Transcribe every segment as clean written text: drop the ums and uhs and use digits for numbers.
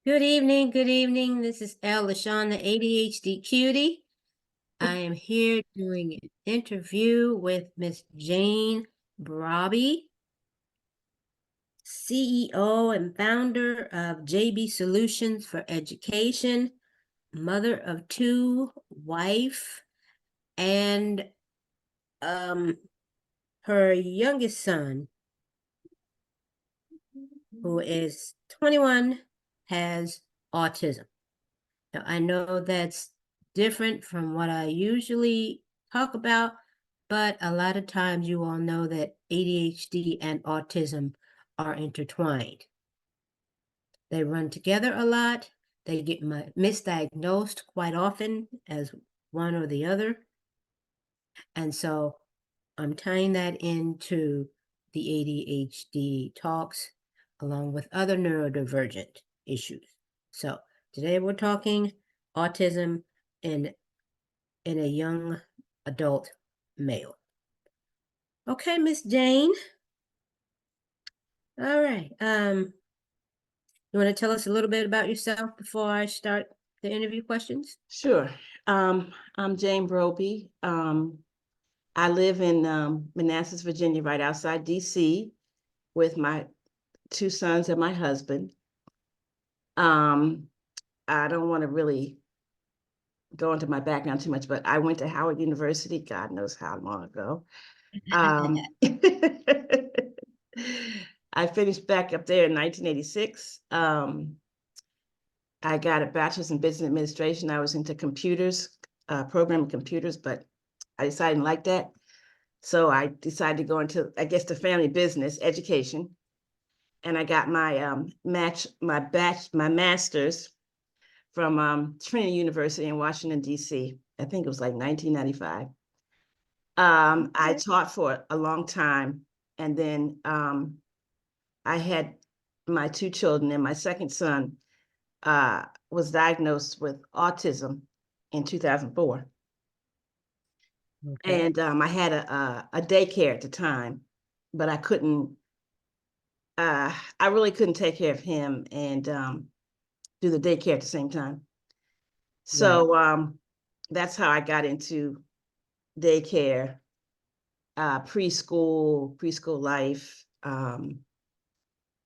Good evening, good evening. This is Elle LaShawn, the ADHD cutie. I am here doing an interview with Miss Jane Brobbey, CEO and founder of JB Solutions for Education, mother of two, wife, and her youngest son, who is 21, has autism. Now, I know that's different from what I usually talk about, but a lot of times you all know that ADHD and autism are intertwined. They run together a lot. They get misdiagnosed quite often as one or the other. And so I'm tying that into the ADHD talks along with other neurodivergent issues. So today we're talking autism in a young adult male. Okay, Miss Jane. All right. You want to tell us a little bit about yourself before I start the interview questions? Sure. I'm Jane Brobbey. I live in Manassas, Virginia, right outside DC, with my two sons and my husband. I don't want to really go into my background too much, but I went to Howard University, God knows how long ago. I finished back up there in 1986. I got a bachelor's in business administration. I was into computers, programming computers, but I decided I didn't like that. So I decided to go into, I guess, the family business education. And I got my master's from Trinity University in Washington, D.C. I think it was like 1995. I taught for a long time. And then I had my two children, and my second son was diagnosed with autism in 2004. Okay. And I had a daycare at the time, but I couldn't, I really couldn't take care of him and do the daycare at the same time. So that's how I got into daycare, preschool life. And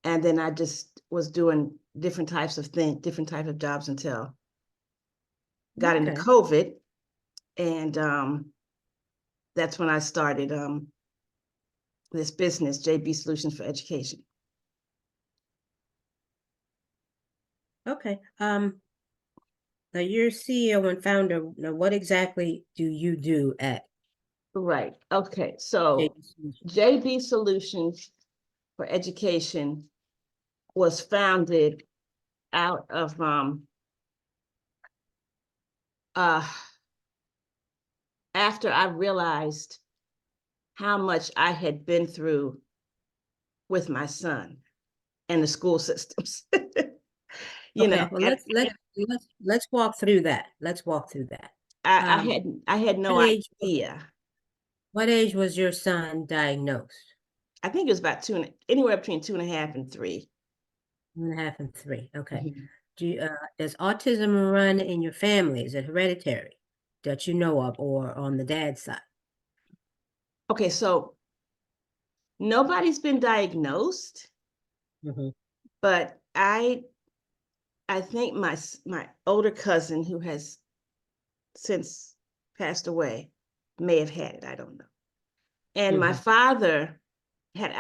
then I just was doing different types of things, different types of jobs until got into COVID. And that's when I started this business, JB Solutions for Education. Okay. Now you're CEO and founder. Now, what exactly do you do at Right. Okay. So JB Solutions for Education was founded out of after I realized how much I had been through with my son and the school systems. Okay, well, let's walk through that. Let's walk through that. I had no idea. What age was your son diagnosed? I think it was about anywhere between 2.5 and 3. 2.5 and 3. Okay. Does autism run in your family? Is it hereditary that you know of, or on the dad's side? Okay, so nobody's been diagnosed, but I think my older cousin, who has since passed away, may have had it. I don't know. And my father had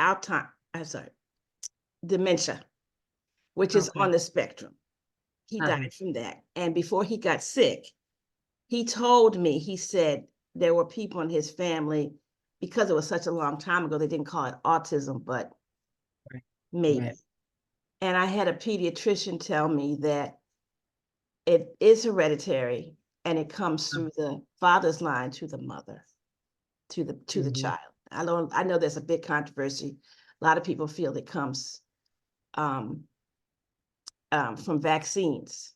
dementia, which is on the spectrum. He died from that. And before he got sick, he told me, he said there were people in his family, because it was such a long time ago, they didn't call it autism, but maybe. Right. And I had a pediatrician tell me that it is hereditary and it comes through the father's line to the mother, to the child. I know there's a big controversy. A lot of people feel it comes from vaccines.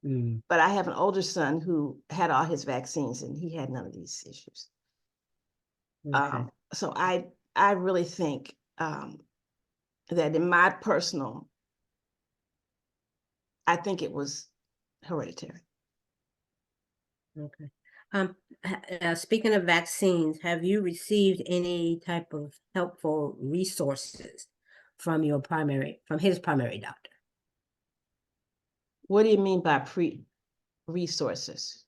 But I have an older son who had all his vaccines and he had none of these issues. So I really think that in my personal I think it was hereditary. Okay. Speaking of vaccines, have you received any type of helpful resources from his primary doctor? What do you mean by resources?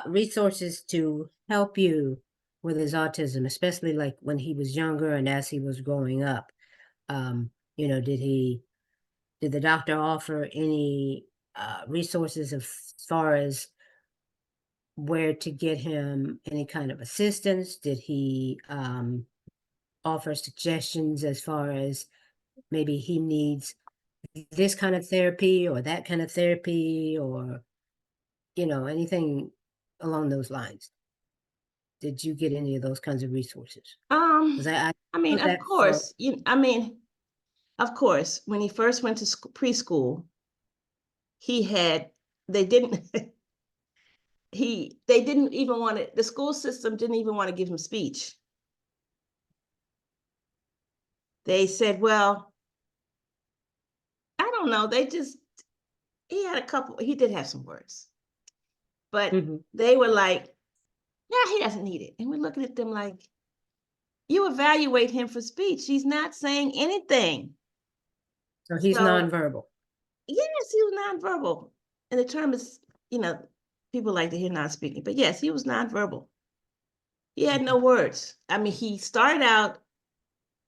Resources to help you with his autism, especially like when he was younger and as he was growing up. Did the doctor offer any resources as far as where to get him any kind of assistance? Did he offer suggestions as far as maybe he needs this kind of therapy or that kind of therapy, or anything along those lines? Did you get any of those kinds of resources? Because I mean, know of that for course, of course, when he first went to preschool, they didn't they didn't even want to, the school system didn't even want to give him speech. They said, well, I don't know, he did have some words, but they were like, yeah, he doesn't need it. And we're looking at them like, you evaluate him for speech, he's not saying anything. So he's nonverbal. Yes, he was nonverbal. And the term is, people like to hear not speaking, but yes, he was nonverbal. He had no words. I mean, he started out,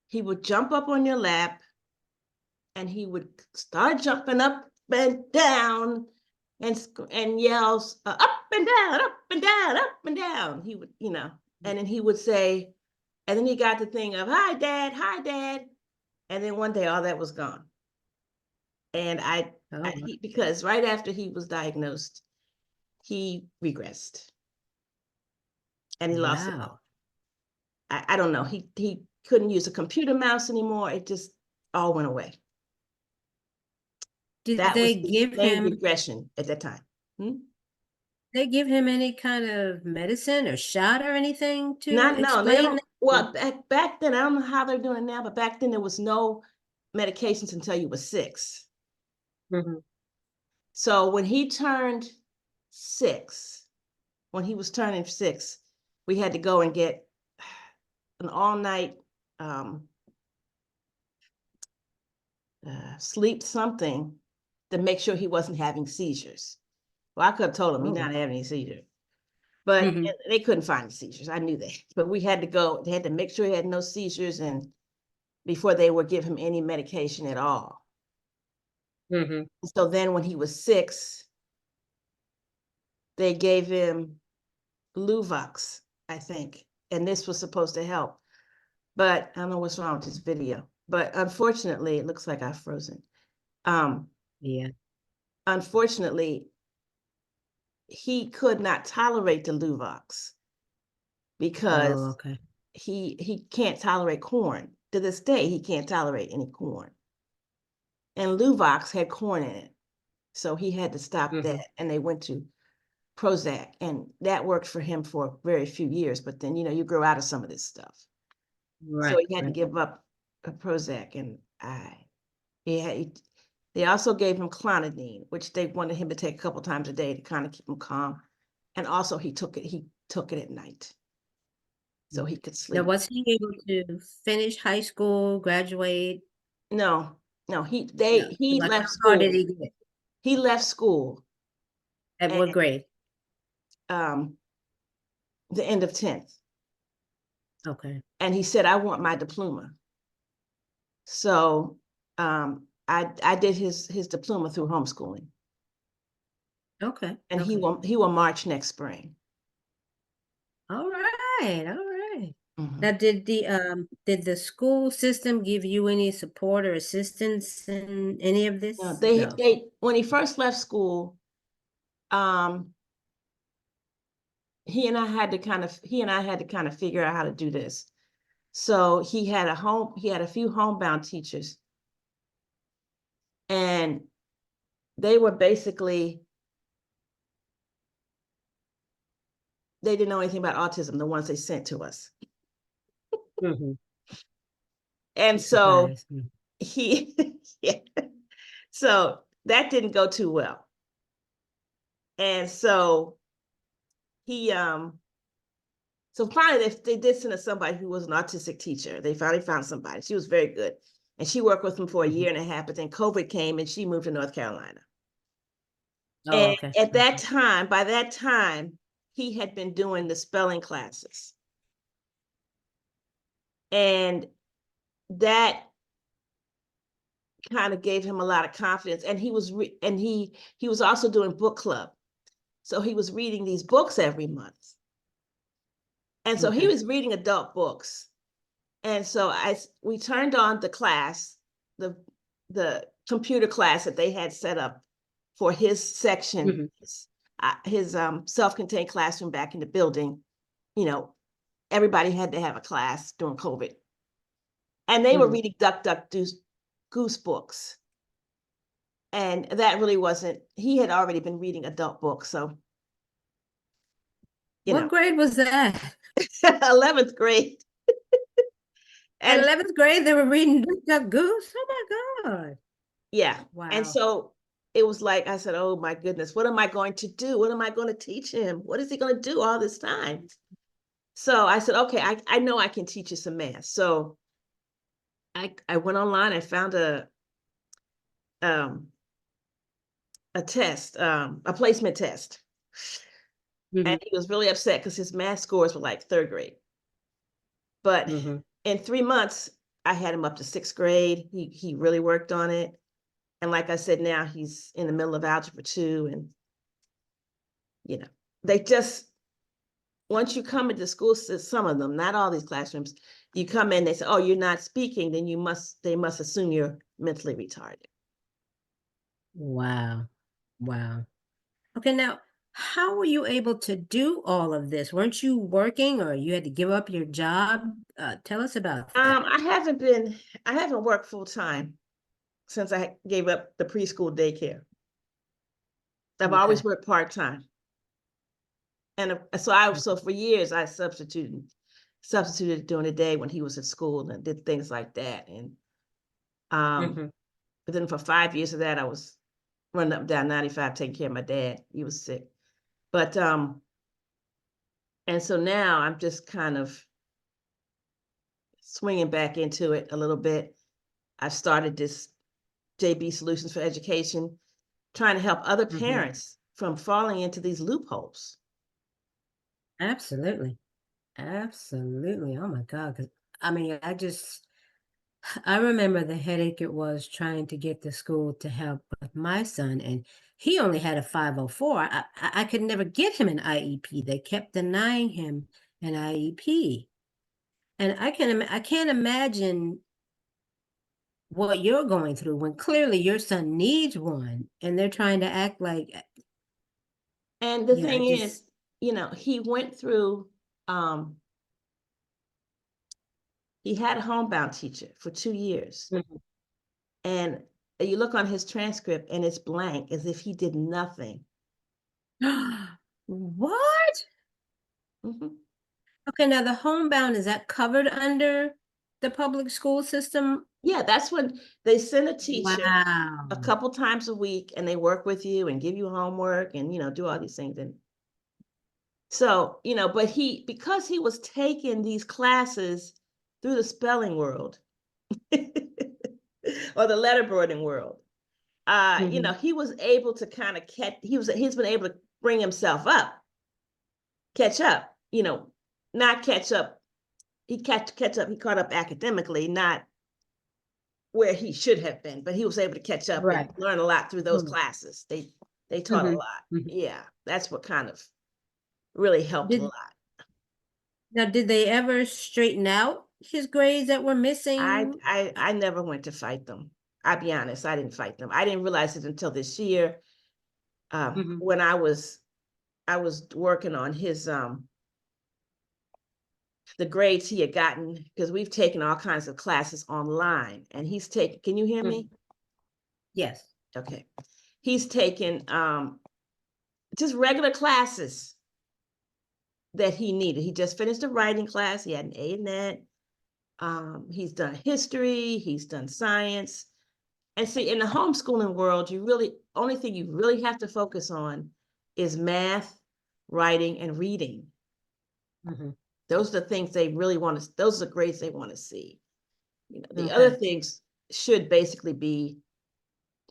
he would jump up on your lap and he would start jumping up and down and yells up and down, up and down, up and down. He would, and then he would say, and then he got the thing of, hi, Dad, hi, Dad. And then one day all that was gone. And because right after he was diagnosed, he regressed and he lost it. I don't know. He couldn't use a computer mouse anymore. It just all went away. Did they give him regression at that time? They give him any kind of medicine or shot or anything to No, they explain don't. Well, back then, I don't know how they're doing it now, but back then there was no medications until you were 6. So when he turned 6, when he was turning 6, we had to go and get an all-night sleep something to make sure he wasn't having seizures. Well, I could have told him he's not having any seizures, but they couldn't find the seizures. I knew that, but we had to go. They had to make sure he had no seizures, and before they would give him any medication at all. So then, when he was 6, they gave him Luvox, I think, and this was supposed to help. But I don't know what's wrong with this video. But unfortunately, it looks like I've frozen. Yeah. Unfortunately, he could not tolerate the Luvox because he can't tolerate corn. To this day, he can't tolerate any corn. And Luvox had corn in it. So he had to stop that. And they went to Prozac. And that worked for him for a very few years. But then, you grow out of some of this stuff. So he had to give up a Prozac. And they also gave him clonidine, which they wanted him to take a couple times a day to kind of keep him calm. And also he took it at night so he could sleep. Now, was he able to finish high school, graduate? No, he left school. How did he get? He left school. At what grade? The end of 10th. Okay. And he said, I want my diploma. So I did his diploma through homeschooling. Okay. And he will march next spring. All right. Now, did the school system give you any support or assistance in any of this? No, they when he first left school, he and I had to kind of figure out how to do this. So he had a few homebound teachers, and they were basically, they didn't know anything about autism, the ones they sent to us. And so so that didn't go too well. And so he, so finally they did send us somebody who was an autistic teacher. They finally found somebody. She was very good. And she worked with him for a year and a half, but then COVID came and she moved to North Carolina. Oh, And okay. at that time, by that time, he had been doing the spelling classes. And that kind of gave him a lot of confidence. And he was he was also doing book club. So he was reading these books every month. And so he was reading adult books. And so we turned on the class, the computer class that they had set up for his section, his self-contained classroom back in the building. You know, everybody had to have a class during COVID. And they were reading Duck, Duck, Goose books. And that really wasn't, he had already been reading adult books. So, What grade was that? 11th grade. At And 11th grade, they were reading Duck, Duck, Goose? Oh my God. yeah. Wow. And so it was like, I said, oh my goodness, what am I going to do? What am I going to teach him? What is he going to do all this time? So I said, okay, I know I can teach you some math. So I went online, I found a test, a placement test. And he was really upset because his math scores were like 3rd grade. But in 3 months, I had him up to 6th grade. He really worked on it. And like I said, now he's in the middle of algebra 2. And, you know, they just, once you come into school, some of them, not all these classrooms, you come in, they say, oh, you're not speaking, then they must assume you're mentally retarded. Wow. Wow. Okay, now, how were you able to do all of this? Weren't you working or you had to give up your job? Tell us about that. I haven't worked full time since I gave up the preschool daycare. I've always worked part time. And so for years I substituted during the day when he was at school and did things like that. And but then for 5 years of that, I was running up and down 95 taking care of my dad. He was sick. But and so now I'm just kind of swinging back into it a little bit. I've started this JB Solutions for Education, trying to help other parents from falling into these loopholes. Absolutely. Absolutely. Oh my God. 'Cause, I mean, I remember the headache it was trying to get the school to help with my son, and he only had a 504. I could never get him an IEP. They kept denying him an IEP. And I can't imagine what you're going through when clearly your son needs one and they're trying to act like, And the you know, it thing is, just, he went through, he had a homebound teacher for 2 years. And you look on his transcript and it's blank as if he did nothing. what? Okay, now the homebound, is that covered under the public school system? Yeah, that's when they send a teacher a Wow. couple times a week and they work with you and give you homework and, do all these things. And so, but because he was taking these classes through the spelling world or the letterboarding world, he was able to kind of he's been able to bring himself up, catch up, not catch up. He catch up, he caught up academically, not where he should have been, but he was able to catch up and Right. learn a lot through those classes. They taught a lot. Mhm. Yeah, that's what kind of really helped a Did lot. Now, did they ever straighten out his grades that were I missing? I I never went to fight them. I'll be honest, I didn't fight them. I didn't realize it until this year, when I was working on his the grades he had gotten, because we've taken all kinds of classes online, and he's taken. Can you hear me? Yes. Okay, he's taken just regular classes that he needed. He just finished a writing class. He had an A in that. He's done history. He's done science. And see, in the homeschooling world, only thing you really have to focus on is math, writing, and reading. Mhm. Those are the things they really want to, those are the grades they want to see. The other Okay. things should basically be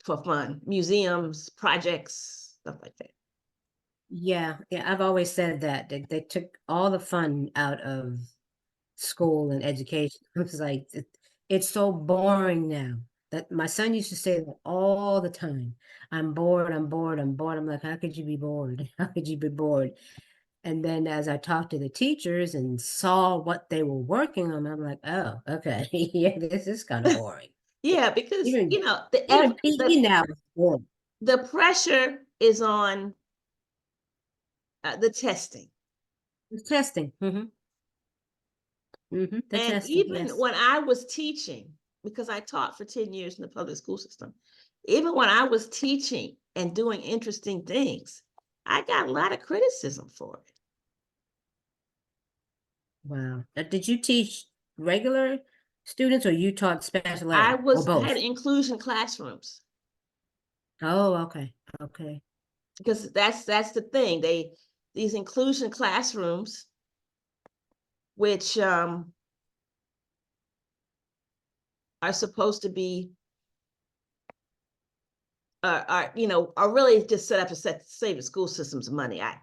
for fun, museums, projects, stuff like that. Yeah, I've always said that they took all the fun out of school and education. I was like, it's so boring now. That my son used to say that all the time. I'm bored, I'm bored, I'm bored. I'm like, how could you be bored? How could you be bored? And then as I talked to the teachers and saw what they were working on, I'm like, oh, okay. Yeah, this is kind of boring. Yeah, because Even the even PE now is boring. the pressure is on the testing. The testing. The And testing, even yes. when I was teaching, because I taught for 10 years in the public school system, even when I was teaching and doing interesting things, I got a lot of criticism for it. Wow. Did you teach regular students or you taught special I ed or had both? inclusion classrooms Oh, okay. Okay. because that's the thing. These inclusion classrooms, which are supposed to be are really just set up to save the school system's money. They're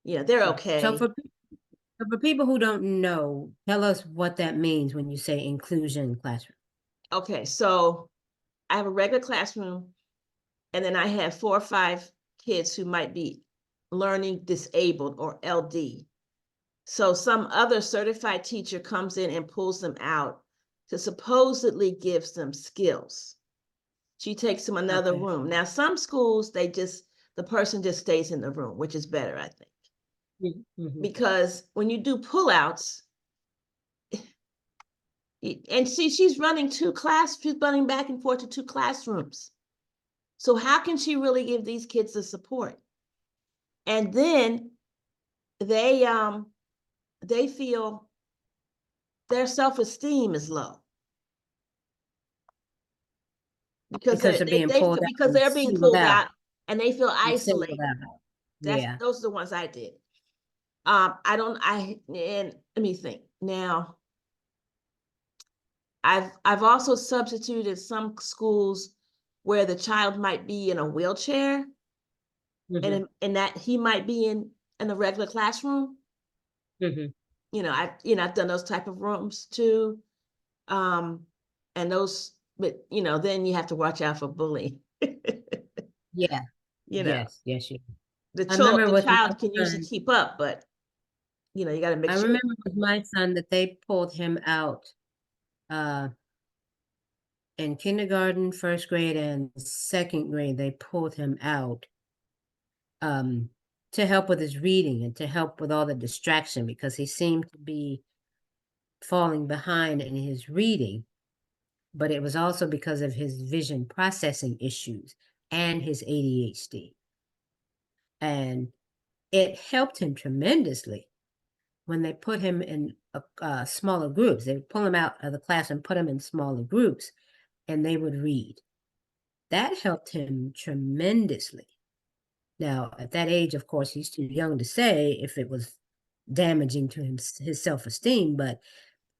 Yeah. So okay. for people who don't know, tell us what that means when you say inclusion classroom. Okay, so I have a regular classroom, and then I have 4 or 5 kids who might be learning disabled or LD. So some other certified teacher comes in and pulls them out to supposedly gives them skills. She takes them another Okay. room. Now, some schools, the person just stays in the room, which is better, I think. Mm-hmm. Because when you do pullouts, and she's running she's running back and forth to 2 classrooms. So how can she really give these kids the support? And then they feel their self-esteem is low because Because they're being pulled out and they're being singled pulled out out and they feel and singled isolated. out. Yeah. Those are the ones I did. And let me think. Now, I've also substituted some schools where the child might be in a wheelchair Mm-hmm. and that he might be in a regular classroom. Mm-hmm. I've done those type of rooms too. Um, and those, but then you have to watch out for bullying. Yeah. you know, Yes. Yes. Yes. the I child remember the with my child can usually son. keep up, but you got to make I sure. remember with my son that they pulled him out uh in kindergarten, first grade, and second grade. They pulled him out um to help with his reading and to help with all the distraction because he seemed to be falling behind in his reading, but it was also because of his vision processing issues and his ADHD. And it helped him tremendously when they put him in smaller groups. They would pull him out of the class and put him in smaller groups, and they would read. That helped him tremendously. Now, at that age, of course, he's too young to say if it was damaging to his self-esteem, but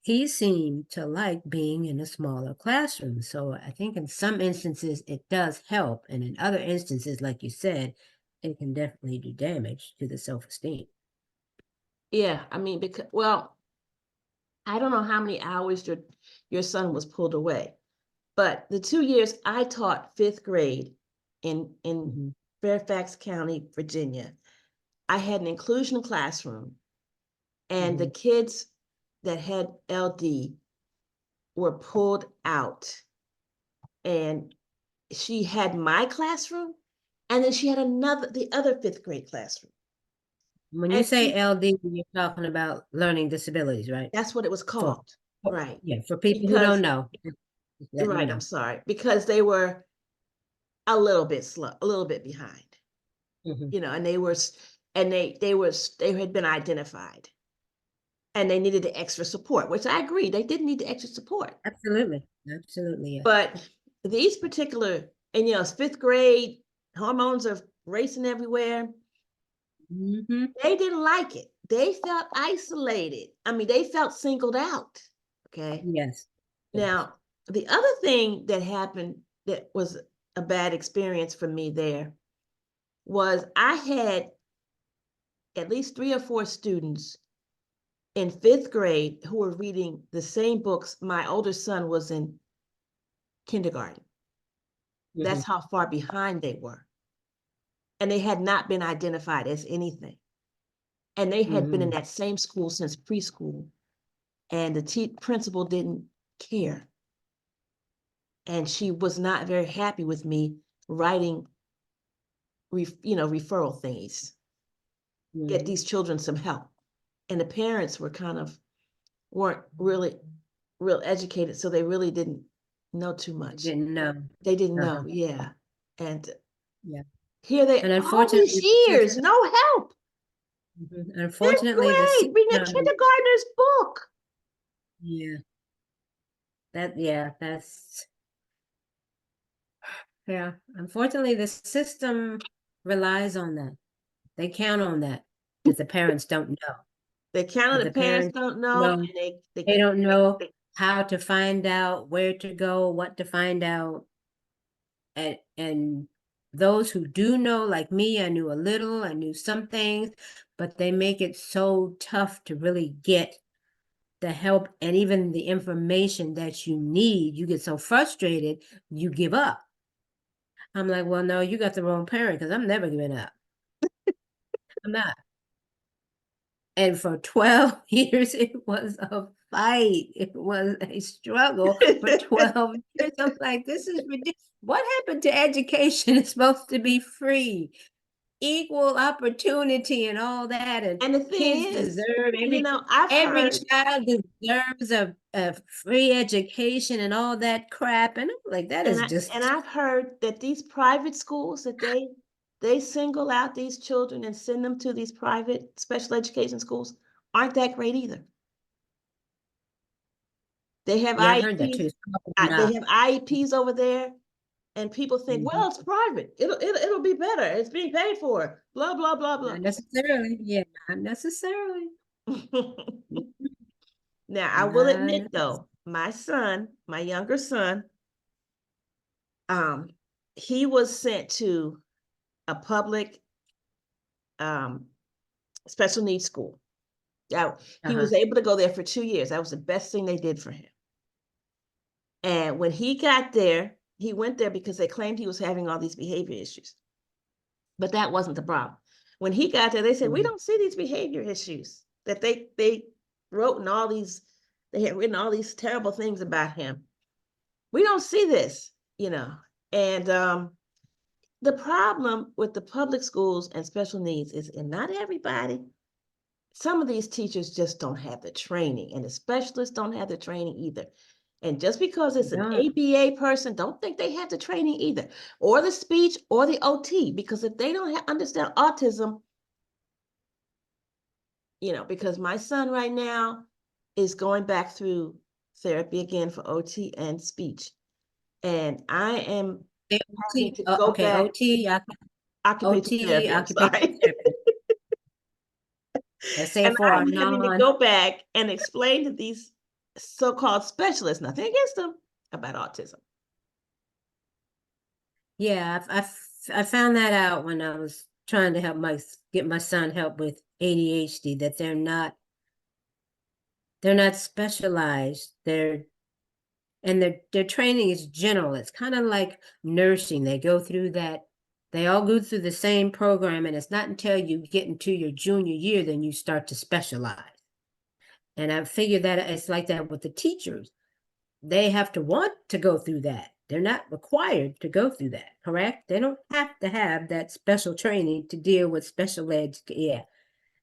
he seemed to like being in a smaller classroom. So I think in some instances it does help, and in other instances, like you said, it can definitely do damage to the self-esteem. Yeah, I mean, because I don't know how many hours your son was pulled away, but the 2 years I taught 5th grade in Mhm. Fairfax County, Virginia, I had an inclusion classroom, and the Mhm. kids that had LD were pulled out. And she had my classroom, and then she had the other 5th grade classroom. When you And say LD, you're talking about learning disabilities, right? that's what it was For called. Right. yeah, for people who don't Because, know, just letting you right, I'm know. sorry, because they were a little bit slow, a little bit behind, Mhm. and they had been identified and they needed the extra support, which I agree, they did need the extra support. Absolutely. Absolutely, yes. But these particular, and it's 5th grade, hormones are racing everywhere. They didn't like it. They felt isolated. I mean, they felt singled out. Okay. Yes. Now, the other thing that happened that was a bad experience for me there was I had at least 3 or 4 students in 5th grade who were reading the same books my older son was in kindergarten. That's how far behind they were. And they had not been identified as anything. And they had been in that same school since preschool. And the principal didn't care. And she was not very happy with me writing, referral things. Get these children some help. And the parents were weren't really real educated, so they really didn't know too much. Didn't know. They didn't know, yeah. And yeah. here they And all these years, no help. Unfortunately, the grade, reading a system, kindergartner's book. yeah. Unfortunately, the system relies on that. They count on that because the parents don't know. They count on the parents don't know, and they don't know how to find out, where to go, what to find out. And those who do know, like me, I knew a little, I knew some things, but they make it so tough to really get the help and even the information that you need. You get so frustrated, you give up. I'm like, well, no, you got the wrong parent because I'm never giving up. I'm not. And for 12 years, it was a fight. It was a struggle for 12 years. I'm like, this is ridiculous. What happened to education? It's supposed to be free, equal opportunity and all that. And the thing kids is, deserve, I've every heard, child deserves a free education and all that crap. And I'm like, that is just. and I've heard that these private schools that they single out these children and send them to these private special education schools aren't that great either. They have Yeah, I heard that too. IEPs. They have IEPs over there, and people think, well, it's private. It'll be better. It's being paid for. Blah blah blah blah. Not necessarily. Yeah, not necessarily. Now, I will admit though, my younger son, he was sent to a public special needs school. Yeah, he was able to go there for 2 years. That was the best thing they did for him. And when he got there, he went there because they claimed he was having all these behavior issues. But that wasn't the problem. When he got there, they said, we don't see these behavior issues that they wrote in all these, they had written all these terrible things about him. We don't see this, And the problem with the public schools and special needs is, and not everybody, some of these teachers just don't have the training, and the specialists don't have the training either. And just because it's an ABA person, don't think they have the training either, or the speech or the OT, because if they don't understand autism, because my son right now is going back through therapy again for OT and speech. And I am having to go back. Occupational therapy, I'm sorry. And I'm having to go back and explain to these so-called specialists, nothing against them, about autism. Yeah, I found that out when I was trying to get my son help with ADHD, that they're not specialized. Their training is general. It's kind of like nursing. They all go through the same program, and it's not until you get into your junior year then you start to specialize. And I figured that it's like that with the teachers. They have to want to go through that. They're not required to go through that, correct? They don't have to have that special training to deal with special ed. Yeah.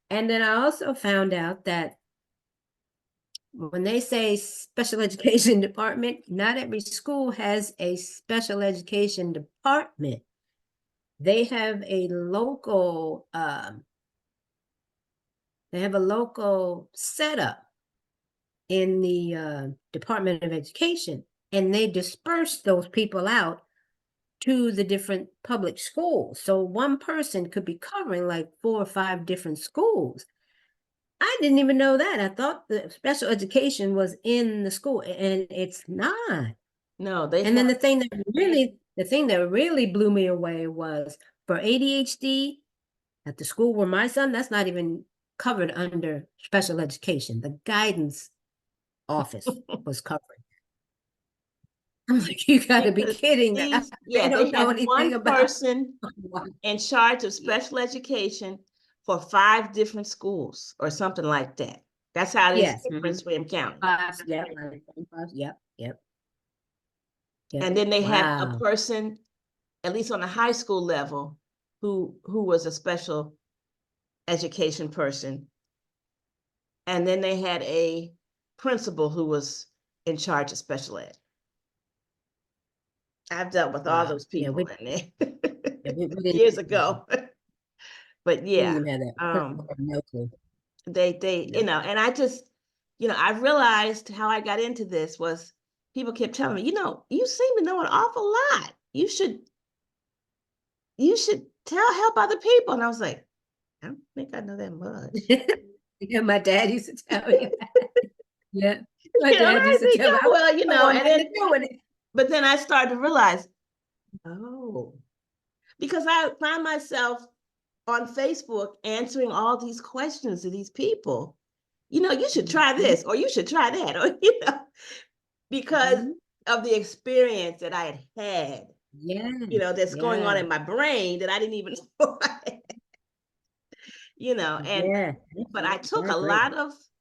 And then I also found out that when they say special education department, not every school has a special education department. They have a local setup in the Department of Education and they dispersed those people out to the different public schools. So one person could be covering like 4 or 5 different schools. I didn't even know that. I thought the special education was in the school, and it's not. No, they And then have. the thing that really blew me away was for ADHD at the school where my son, that's not even covered under special education. The guidance office was covered. I'm like, you got to be kidding. They They don't know had anything one about person in charge of special education for 5 different schools or something like that. That's how it is Yes. in Prince William County. Yep. Yep. Yep. And Yep. then they had a Wow. person, at least on the high school level, who was a special education person. And then they had a principal who was in charge of special ed. I've dealt with all Wow. those people in there We didn't years ago. But we didn't yeah, even have that. No clue. they, No. and I just, I realized how I got into this was people kept telling me, you seem to know an awful lot. You should help other people. And I was like, I don't think I know that much. Yeah, my dad used to tell me that. Yeah. My And dad I used to think, tell me, oh, well, I don't want and nothing then, to do with it. but then I started to realize, oh, because I find myself on Facebook answering all these questions to these people. You should try this, or you should try that, or, because Mhm. of the experience that I had, Yeah. that's going on Yeah. in my brain that I didn't even know I had, and, Yeah. but Yeah, great.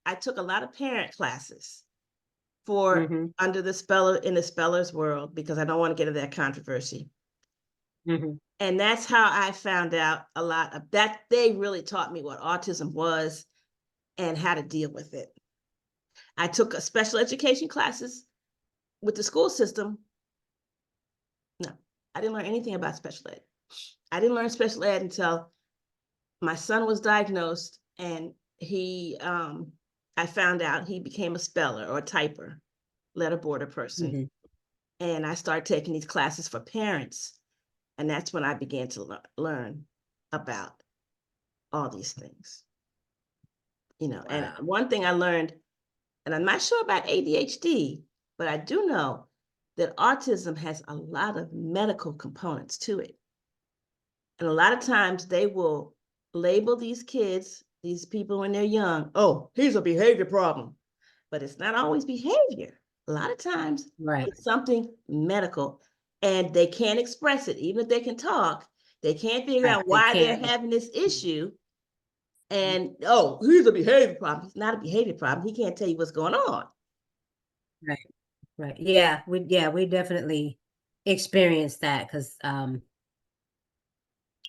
I took a lot of parent classes for Mhm. under the speller's world, because I don't want to get into that controversy. Mhm. And that's how I found out a lot of that. They really taught me what autism was and how to deal with it. I took a special education classes with the school system. No, I didn't learn anything about special ed. I didn't learn special ed until my son was diagnosed, and I found out he became a speller or a typer, letter boarder person. Mhm. And I started taking these classes for parents. And that's when I began to learn about all these things. And Wow. one thing I learned, and I'm not sure about ADHD, but I do know that autism has a lot of medical components to it. And a lot of times they will label these kids, these people when they're young, oh, he's a behavior problem. But it's not always behavior. A lot of times Right. it's something medical, and they can't express it. Even if they can talk, they can't figure Right. out They why they're can't. having this issue. And, oh, he's a behavior problem. He's not a behavior problem. He can't tell you what's going on. Right. Right. Yeah, we definitely experienced that because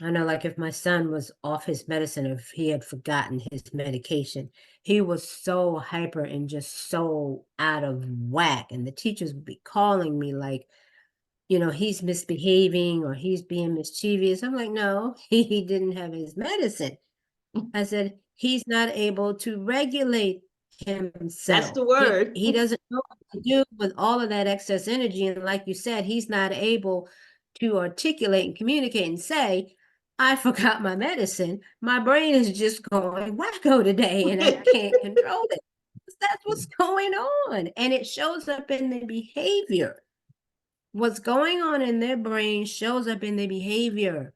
I know, like, if my son was off his medicine, if he had forgotten his medication, he was so hyper and just so out of whack. And the teachers would be calling me like, he's misbehaving or he's being mischievous. I'm like, no, he didn't have his medicine. I said, he's not able to regulate That's himself. the He word. he doesn't know what to do with all of that excess energy. And like you said, he's not able to articulate and communicate and say, I forgot my medicine. My brain is just going wacko today and I can't control it. That's what's going on. And it shows up in the behavior. What's going on in their brain shows up in their behavior.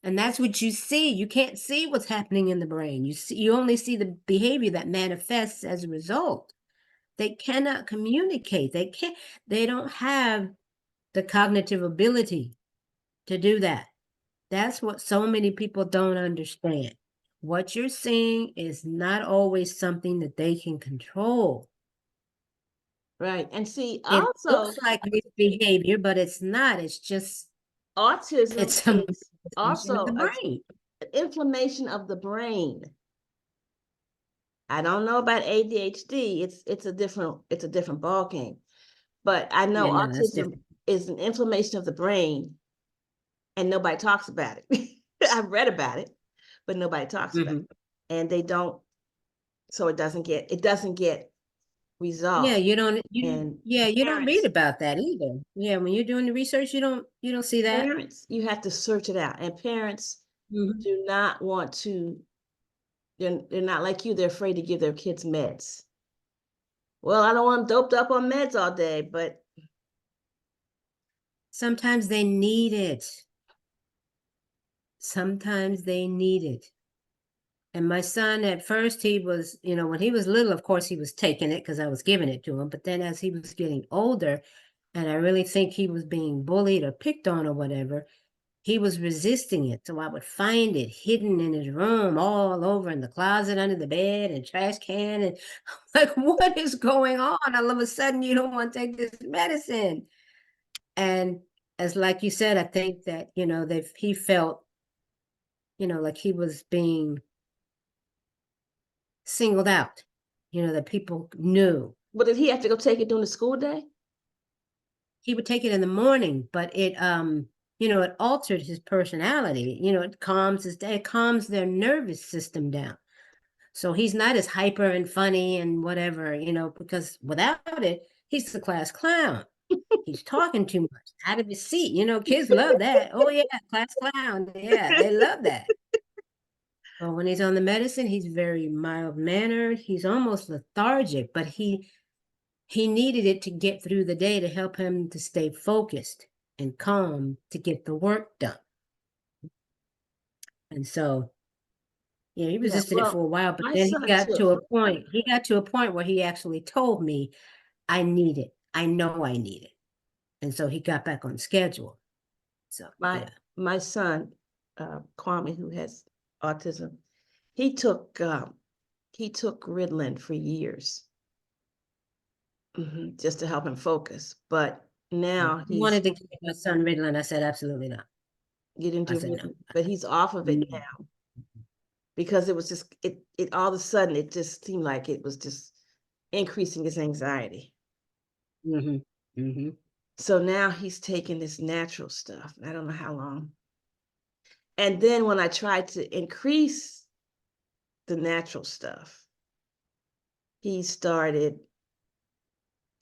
And that's what you see. You can't see what's happening in the brain. You only see the behavior that manifests as a result. They cannot communicate. They don't have the cognitive ability to do that. That's what so many people don't understand. What you're seeing is not always something that they can control. Right. And see, It also, looks like misbehavior, but it's not. autism It's a is manifestation of the also an brain. inflammation of the brain. I don't know about ADHD. It's a different ball game. But I know Yeah, no, that's autism different. is an inflammation of the brain, and nobody talks about it. I've read about it, but nobody talks about Mhm. it. And they don't, so it doesn't get resolve. Yeah, you don't And you don't read parents, about that either. Yeah, when you're doing the research, you don't see that. parents, you have to search it out. And parents Mhm. do not want to, they're not like you, they're afraid to give their kids meds. Well, I don't want them doped up on meds all day, but Sometimes they need it. Sometimes they need it. And my son, at first, he was, when he was little, of course, he was taking it because I was giving it to him. But then as he was getting older, and I really think he was being bullied or picked on or whatever, he was resisting it. So I would find it hidden in his room, all over in the closet, under the bed, and trash can. And I'm like, what is going on? All of a sudden, you don't want to take this medicine. And as like you said, I think that, he felt, like he was being singled out, that people knew. but did he have to go take it during the school day? He would take it in the morning, but it altered his personality. It calms their nervous system down. So he's not as hyper and funny and whatever, because without it, he's the class clown. He's talking too much, out of his seat. Kids love that. Oh yeah, class clown. Yeah, they love that. But when he's on the medicine, he's very mild-mannered. He's almost lethargic, but he needed it to get through the day to help him to stay focused and calm to get the work done. And so, yeah, he Yeah, resisted it for well, a while, but my then he son got took, to a point. He got to a point where he actually told me, I need it. I know I need it. And so he got back on schedule. So, my yeah. my son, Kwame, who has autism, he took Ritalin for years, just to help him focus. But He now he's wanted to give my son Ritalin. I said, absolutely not. getting I to said, no. Ritalin, but he's off of it No. now because it was just it all of a sudden it just seemed like it was just increasing his anxiety. Mm-hmm. Mm-hmm. So now he's taking this natural stuff. I don't know how long. And then when I tried to increase the natural stuff, he started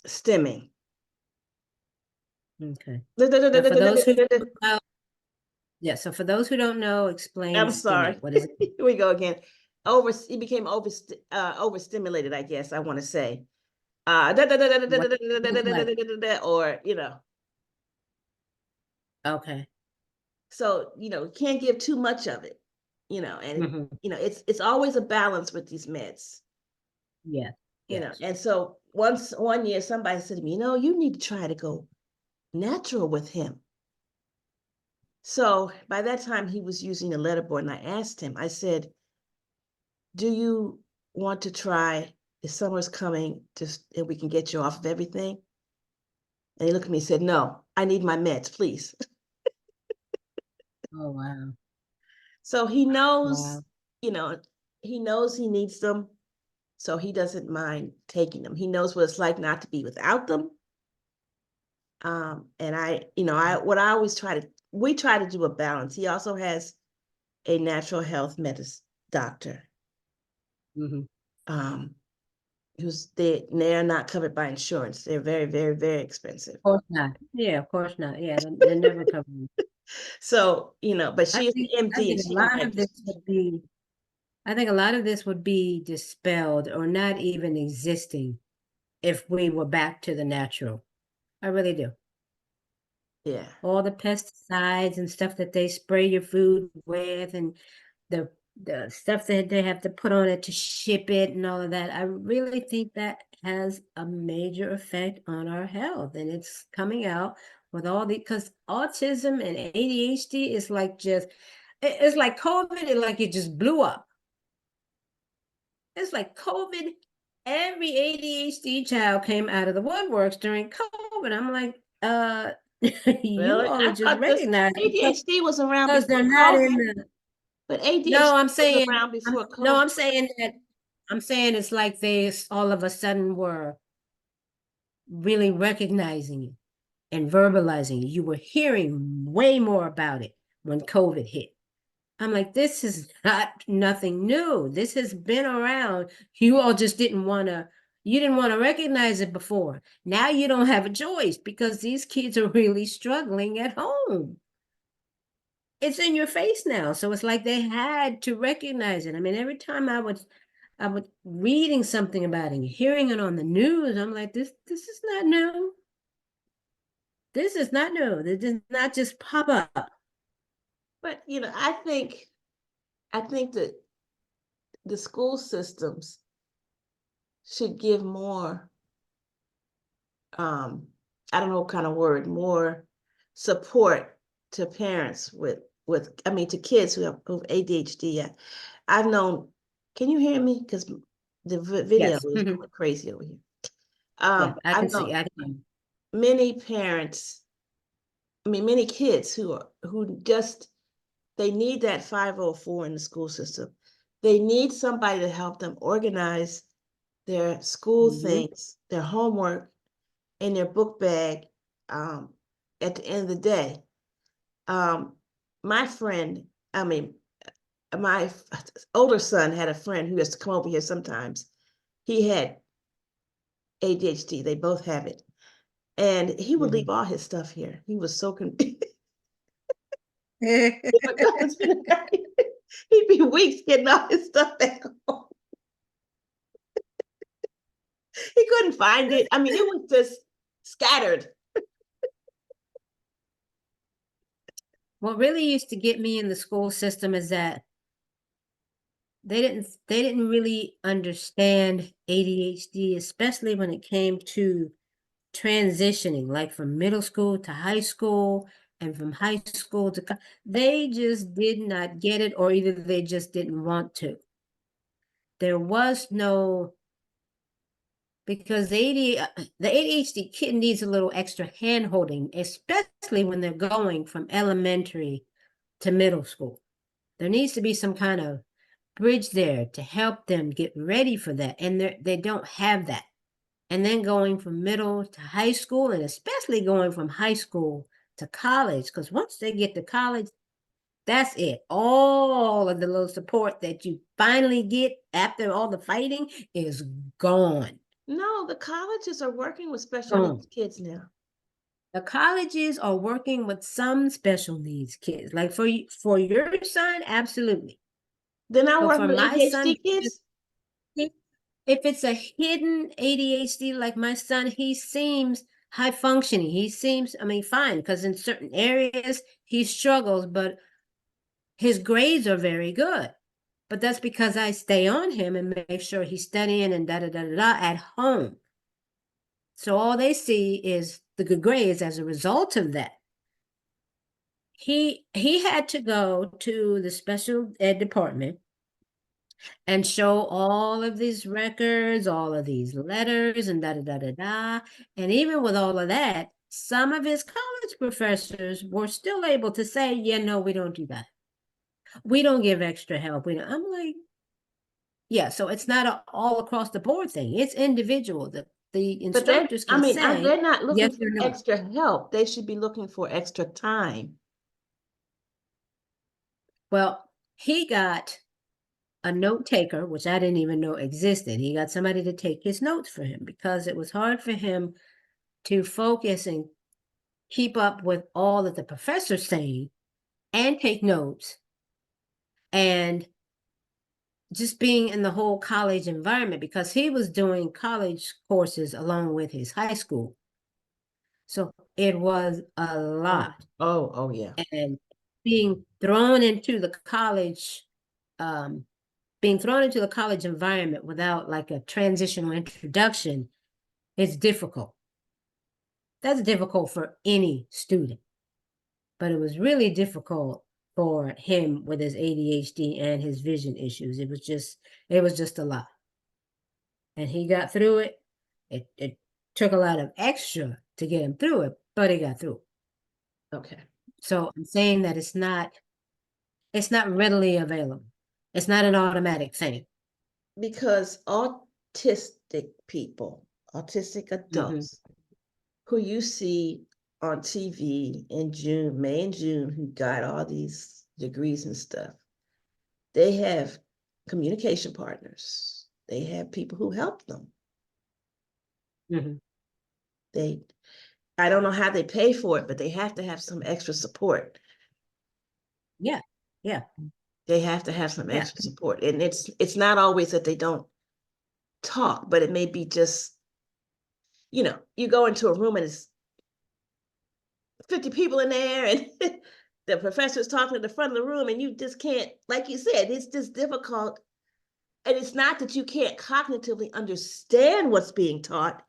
stimming. Okay. Now, for those who don't know, yeah, so for those who don't know, explain I'm stimming. sorry. What is it? Here we go again. He became overstimulated, I guess I want to say. What like? Or Okay. so can't give too much of it, and Hmm. it's always a balance with these meds. Yeah. Yes. And so one year somebody said to me, you need to try to go natural with him. So by that time he was using a letterboard, and I asked him, I said, do you want to try, the summer's coming, just and we can get you off of everything? And he looked at me and said, no, I need my meds, please. Oh, wow. So he knows, Wow. you know, he knows he needs them. So he doesn't mind taking them. He knows what it's like not to be without them. And we try to do a balance. He also has a natural health medicine doctor, Hmm. um, they're not covered by insurance. They're very, very, very expensive. Of course not. Yeah, of course not. Yeah, they're never covered. So, but I she is think an I MD and think a she lot of might. this would be I think a lot of this would be dispelled or not even existing if we were back to the natural. I really do. Yeah. All the pesticides and stuff that they spray your food with and the stuff that they have to put on it to ship it and all of that. I really think that has a major effect on our health, and it's coming out with all the because autism and ADHD is like it's like COVID, and like it just blew up. It's like COVID. Every ADHD child came out of the woodworks during COVID. I'm like, you Really? all are I just thought this recognizing ADHD was around because they're before not in COVID, the but no, ADHD I'm was saying, around I'm before no, COVID. I'm saying it's like they all of a sudden were really recognizing it and verbalizing it. You were hearing way more about it when COVID hit. I'm like, this is not nothing new. This has been around. You all just didn't want to, You didn't want to recognize it before. Now you don't have a choice because these kids are really struggling at home. It's in your face now. So it's like they had to recognize it. I mean, every time I would reading something about it, hearing it on the news, I'm like, this is not new. This is not new. This does not just pop up. But I think that the school systems should give more, I don't know what kind of word, more support to parents to kids who have ADHD. I've known, can you hear me? Because the video Yes. is going crazy over here. Yeah, I can I've see. known I can. many parents, many kids who just, they need that 504 in the school system. They need somebody to help them organize their school things, their homework, in their book bag at the end of the day. My friend, my older son had a friend who has to come over here sometimes. He had ADHD. They both have it. And he would leave all his stuff here. He was so confused. He'd be weeks getting all his stuff back home. He couldn't find it. I mean, it was just scattered. What really used to get me in the school system is that they didn't really understand ADHD, especially when it came to transitioning, like from middle school to high school and from high school to they just did not get it, or either they just didn't want to. There was no, because the ADHD kid needs a little extra hand holding, especially when they're going from elementary to middle school. There needs to be some kind of bridge there to help them get ready for that. And they don't have that. And then going from middle to high school, and especially going from high school to college, because once they get to college, that's it. All of the little support that you finally get after all the fighting is gone. No, the colleges are working with special Gone. needs kids now. The colleges are working with some special needs kids. Like for your son, absolutely. They're not But working for with my ADHD son, kids? if it's a hidden ADHD like my son, he seems high functioning. He seems, I mean, fine, because in certain areas he struggles, but his grades are very good. But that's because I stay on him and make sure he's studying and da da da da da at home. So all they see is the good grades as a result of that. He had to go to the special ed department and show all of these records, all of these letters, and da da da da da. And even with all of that, some of his college professors were still able to say, "Yeah, no, we don't do that. We don't give extra help." I'm like, yeah. So it's not a all across the board thing. It's individual. The But they're, instructors can say they're not looking yes for or no. extra help. They should be looking for extra time. Well, he got a note taker, which I didn't even know existed. He got somebody to take his notes for him because it was hard for him to focus and keep up with all that the professor's saying and take notes and just being in the whole college environment, because he was doing college courses along with his high school. So it was a lot. Oh, yeah. And being thrown into the college, being thrown into the college environment without like a transitional introduction is difficult. That's difficult for any student. But it was really difficult for him with his ADHD and his vision issues. It was just a lot. And he got through it. It took a lot of extra to get him through it, but he got through it. Okay. So I'm saying that it's not readily available. It's not an automatic thing. Because autistic people, autistic adults, who you see on TV in June, May and June, who got all these degrees and stuff, they have communication partners. They have people who help them. I don't know how they pay for it, but they have to have some extra support. Yeah. Yeah. They have to have some Yeah. extra support. And it's not always that they don't talk, but it may be just, you go into a room and it's 50 people in there and the professor's talking at the front of the room and you just can't, like you said, it's just difficult. And it's not that you can't cognitively understand what's being taught.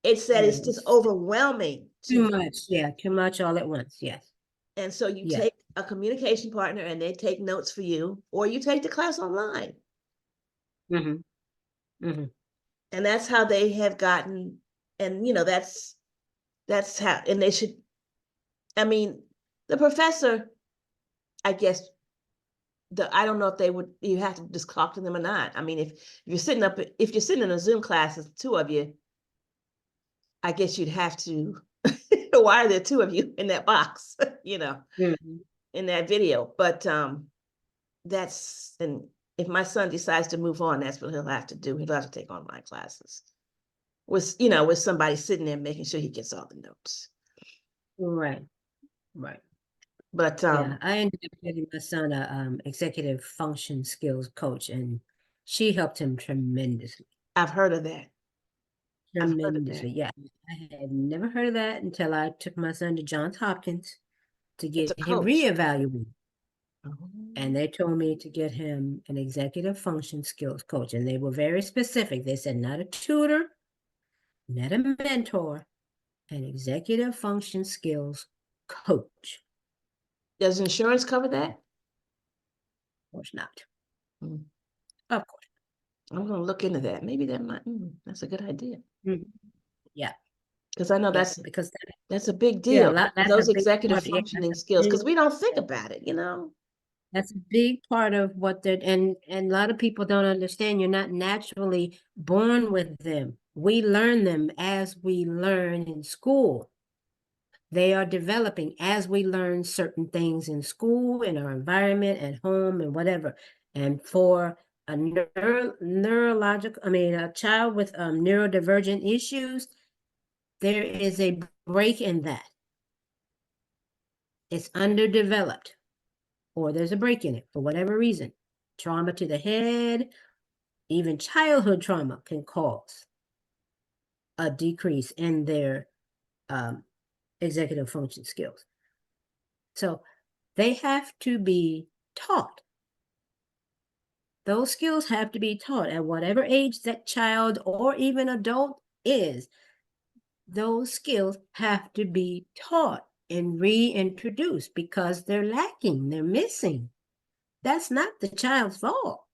It's that it's just overwhelming. Too much. Yeah. Too much all at once. Yes. And so you take a communication partner and they take notes for you, or you take the class online. And that's how they have gotten, and that's how, and they should, I mean, the professor, I guess, I don't know if you have to just talk to them or not. I mean, if you're sitting in a Zoom class, it's two of you, I guess you'd have to, why are there two of you in that box, in that video? But and if my son decides to move on, that's what he'll have to do. He'll have to take online classes with somebody sitting there making sure he gets all the notes. Right. But yeah, I ended up getting my son a executive function skills coach, and she helped him tremendously. I've heard of that. Tremendously, yeah. I had never heard of that until I took my son to Johns Hopkins to get him reevaluated. And they told me to get him an executive function skills coach, and they were very specific. They said not a tutor, not a mentor, an executive function skills coach. Does insurance cover that? Of course not. Of course. I'm going to look into that. Maybe that's a good idea. Yeah. Because I know that's a big deal. Yeah, those executive functioning skills, because we don't think about it, That's a big part of what and a lot of people don't understand. You're not naturally born with them. We learn them as we learn in school. They are developing as we learn certain things in school, in our environment, at home, and whatever. And for a a child with neurodivergent issues, there is a break in that. It's underdeveloped, or there's a break in it for whatever reason. Trauma to the head, even childhood trauma can cause a decrease in their executive function skills. So they have to be taught. Those skills have to be taught at whatever age that child or even adult is. Those skills have to be taught and reintroduced because they're lacking, they're missing. That's not the child's fault.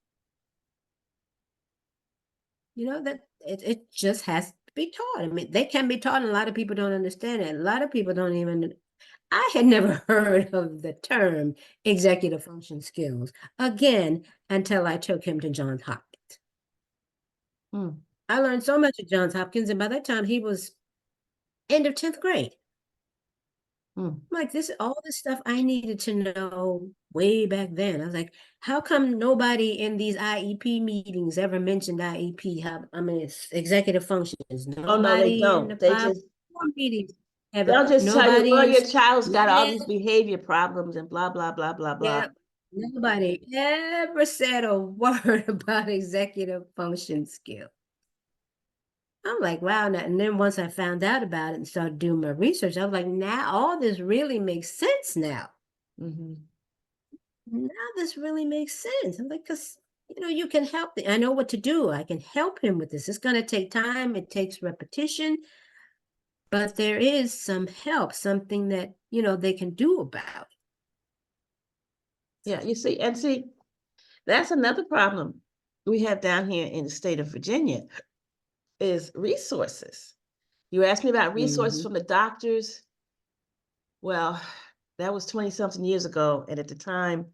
That it just has to be taught. I mean, they can be taught, and a lot of people don't understand it. A lot of people don't even. I had never heard of the term executive function skills again until I took him to Johns Hopkins. I learned so much at Johns Hopkins, and by that time he was end of 10th grade. Like all this stuff I needed to know way back then. I was like, how come nobody in these IEP meetings ever mentioned IEP? It's executive functions. Nobody in the 5 meetings ever. They'll just tell you, well, your child's got all these behavior problems and blah, blah, blah, blah, blah. Yeah, nobody ever said a word about executive function skills. I'm like, wow. And then once I found out about it and started doing my research, I was like, now all this really makes sense now. Now this really makes sense. I'm like, because, you can help. I know what to do. I can help him with this. It's going to take time. It takes repetition. But there is some help, something that, they can do about it. Yeah, you see, that's another problem we have down here in the state of Virginia is resources. You asked me about resources from the doctors. Well, that was 20-something years ago. And at the time,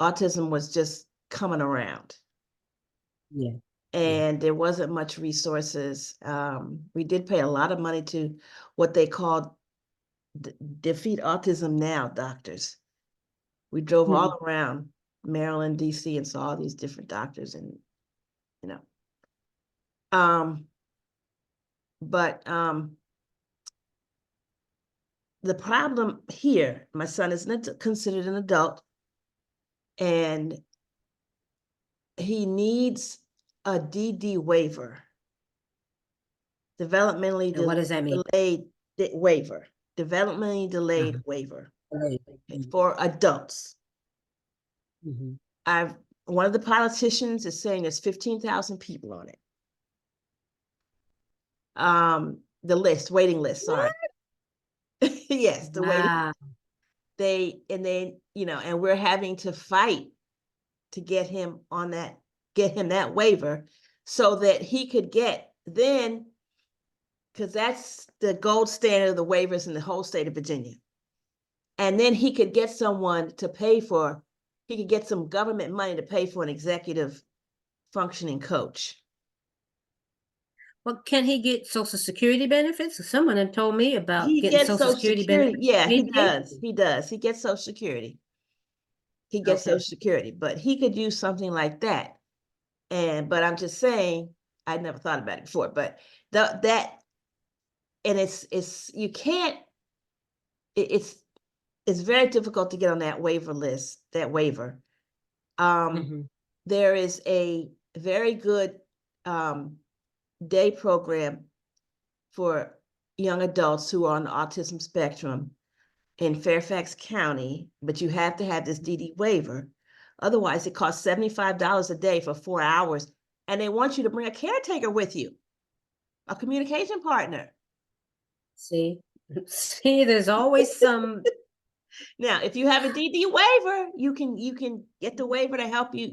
autism was just coming around. Yeah. And there wasn't much resources. We did pay a lot of money to what they called Defeat Autism Now doctors. We drove all around Maryland, DC, and saw all these different doctors, and But the problem here, my son is considered an adult, and he needs a DD waiver, developmentally And what does that mean? delayed waiver, developmentally delayed waiver for adults. One of the politicians is saying there's 15,000 people on it. The waiting list, sorry. Yes, the waiting. They, and we're having to fight to get him that waiver so that he could get then, because that's the gold standard of the waivers in the whole state of Virginia. And then he could get someone to pay for, he could get some government money to pay for an executive functioning coach. Well, can he get Social Security benefits? Someone had told me about getting Social Security benefits. Yeah, he does. He does. He gets Social Security. He gets Social Security, but he could use something like that. But I'm just saying, I'd never thought about it before, but it's very difficult to get on that waiver list, that waiver. There is a very good day program for young adults who are on the autism spectrum in Fairfax County, but you have to have this DD waiver. Otherwise, it costs $75 a day for 4 hours, and they want you to bring a caretaker with you, a communication partner. See, there's always some. Now, if you have a DD waiver, you can get the waiver to help you,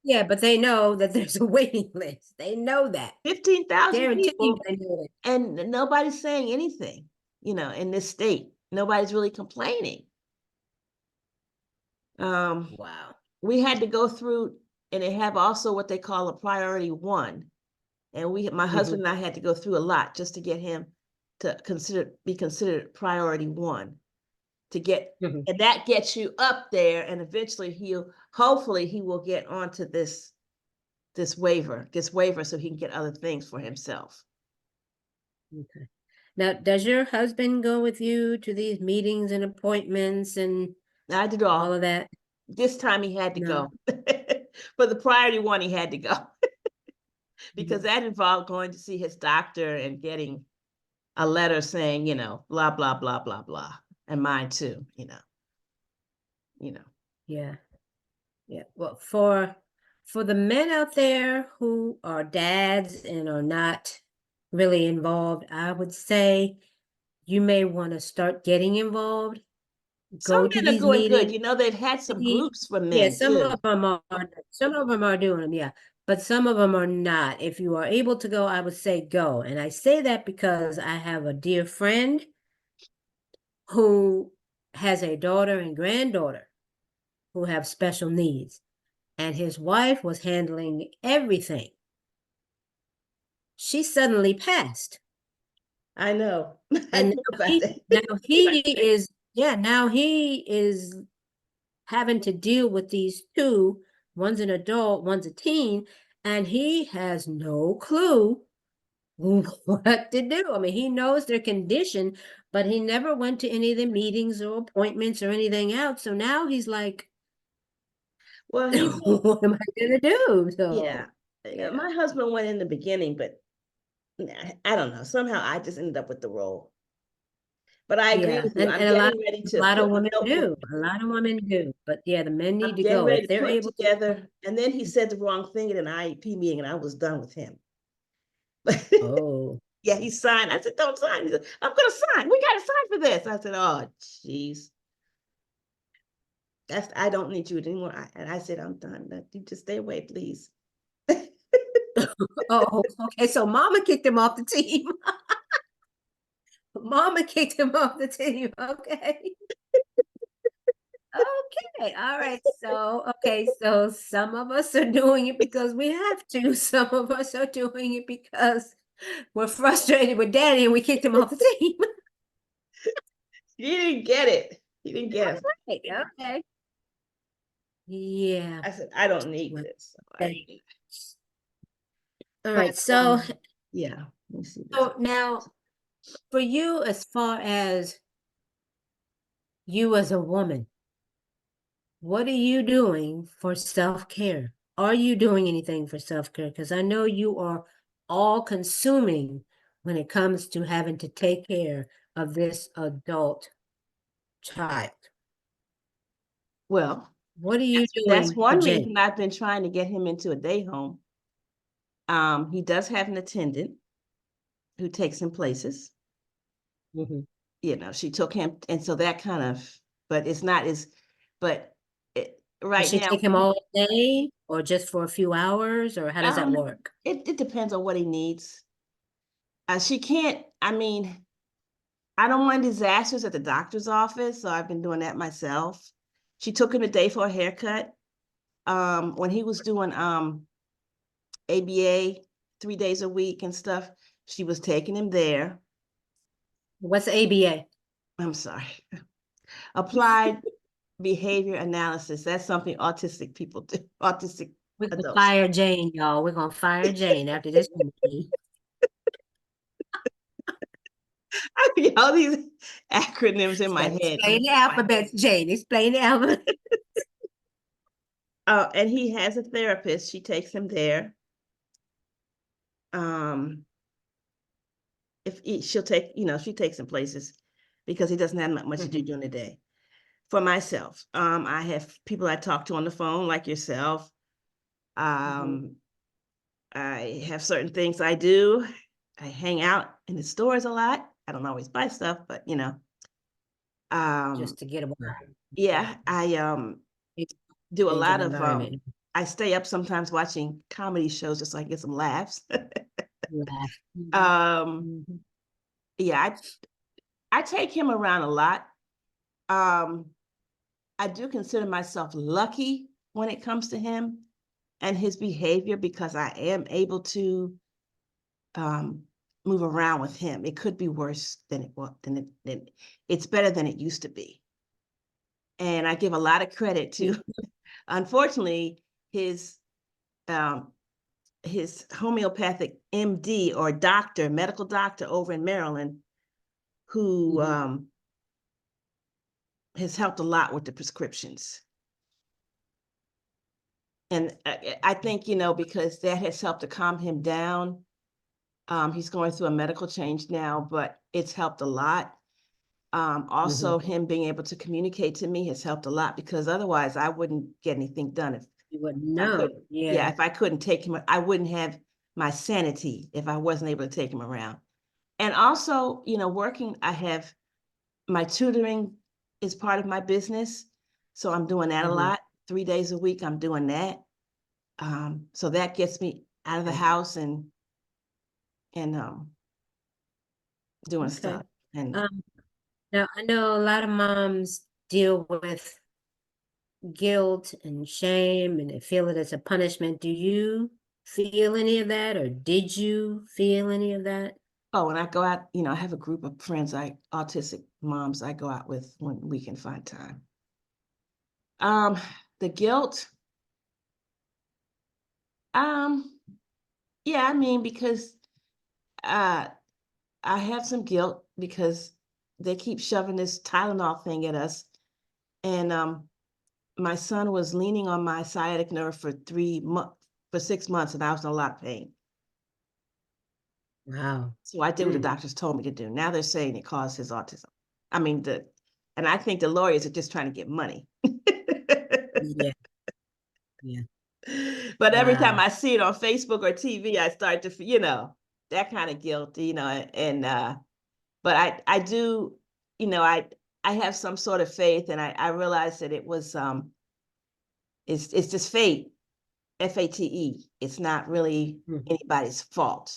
Yeah, but they know that there's a waiting list. They know that. 15,000 people, they know that. and nobody's saying anything, in this state. Nobody's really complaining. Wow. We had to go through, and they have also what they call a priority 1. And my husband and I had to go through a lot just to get him to be considered priority 1 to get, and that gets you up there, and eventually hopefully he will get onto this waiver so he can get other things for himself. Okay. Now, does your husband go with you to these meetings and appointments and I did all of that? This time he had to go. For the priority 1, he had to go. Because that involved going to see his doctor and getting a letter saying, blah, blah, blah, blah, blah. And mine too, Yeah. Yeah. Well, for the men out there who are dads and are not really involved, I would say you may want to start getting involved. Some to men are these doing good. meetings. They've had some groups for men. Yeah, some of them are doing them, yeah, but some of them are not. If you are able to go, I would say go. And I say that because I have a dear friend who has a daughter and granddaughter who have special needs, and his wife was handling everything. She suddenly passed. I know. And now he is having to deal with these two. One's an adult, one's a teen, and he has no clue what to do. I mean, he knows their condition, but he never went to any of the meetings or appointments or anything else. So now he's like, well, what am I gonna do? So yeah, my husband went in the beginning, but I don't know. Somehow I just ended up with the role. But I agree with you. And I'm a lot, getting ready to a lot of put women do. A lot of women do. But yeah, the men need I'm to getting go ready if to they're put able together. And then he said the wrong thing at an IEP meeting, and I was done with him. Oh. Yeah, he signed. I said, don't sign. He said, I'm going to sign. We got to sign for this. I said, oh, jeez. I don't need you anymore. And I said, I'm done. You just stay away, please. Oh, okay. So mama kicked him off the team. Mama kicked him off the team. Okay. Okay. All right. So some of us are doing it because we have to. Some of us are doing it because we're frustrated with daddy and we kicked him off the team. You didn't get it. You didn't get it. Right. Okay. Yeah. I said, I don't need this. All right. So Yeah. Let me see this. So now, for you, as far as you as a woman, what are you doing for self-care? Are you doing anything for self-care? Because I know you are all consuming when it comes to having to take care of this adult child. Well, What are you that's doing for one Jane? reason I've been trying to get him into a day home. He does have an attendant who takes him places. Mhm. You know, she took him, and so that kind of, but it's not as, but Does right she now, take him all day or just for a few hours, or how does that work? it depends on what he needs. She can't, I mean, I don't want disasters at the doctor's office, so I've been doing that myself. She took him a day for a haircut. When he was doing ABA 3 days a week and stuff, she was taking him there. What's ABA? I'm sorry. Applied behavior analysis. That's something autistic people do, autistic We're gonna adults. fire Jane, y'all. We're gonna fire Jane after this meeting. I get all these acronyms in my head. Explain the alphabets, Jane. Explain the alphabet. And he has a therapist. She takes him there. She'll take, she takes him places because he doesn't have much to do during the day. For myself, I have people I talk to on the phone, like yourself. I have certain things I do. I hang out in the stores a lot. I don't always buy stuff, but Just to get away. yeah, I do a Change of lot of environment. I stay up sometimes watching comedy shows just so I can get some laughs. Laugh. um yeah, I take him around a lot. I do consider myself lucky when it comes to him and his behavior because I am able to move around with him. It could be worse than it was. It's better than it used to be. And I give a lot of credit to, unfortunately, his homeopathic MD or doctor, medical doctor over in Maryland, who has helped a lot with the prescriptions. And I think, because that has helped to calm him down. He's going through a medical change now, but it's helped a lot. Also, him being able to communicate to me has helped a lot because otherwise I wouldn't get anything done if You wouldn't I know. couldn't. Yeah, if I couldn't take him, I wouldn't have my sanity if I wasn't able to take him around. And also, working, I have my tutoring is part of my business. So I'm doing that a lot. 3 days a week, I'm doing that. So that gets me out of the house and doing stuff. And Now I know a lot of moms deal with guilt and shame and they feel it as a punishment. Do you feel any of that, or did you feel any of that? when I go out, I have a group of friends, autistic moms I go out with when we can find time. The guilt, yeah, I mean, because I have some guilt because they keep shoving this Tylenol thing at us. And my son was leaning on my sciatic nerve for 6 months, and I was in a lot of pain. Wow. So I did what the doctors told me to do. Now they're saying it caused his autism. I mean, and I think the lawyers are just trying to get money. Yeah. Yeah. But every time Wow. I see it on Facebook or TV, I start to, that kind of guilt, and but I do, I have some sort of faith, and I realized that it was it's just fate, FATE. It's not really anybody's fault.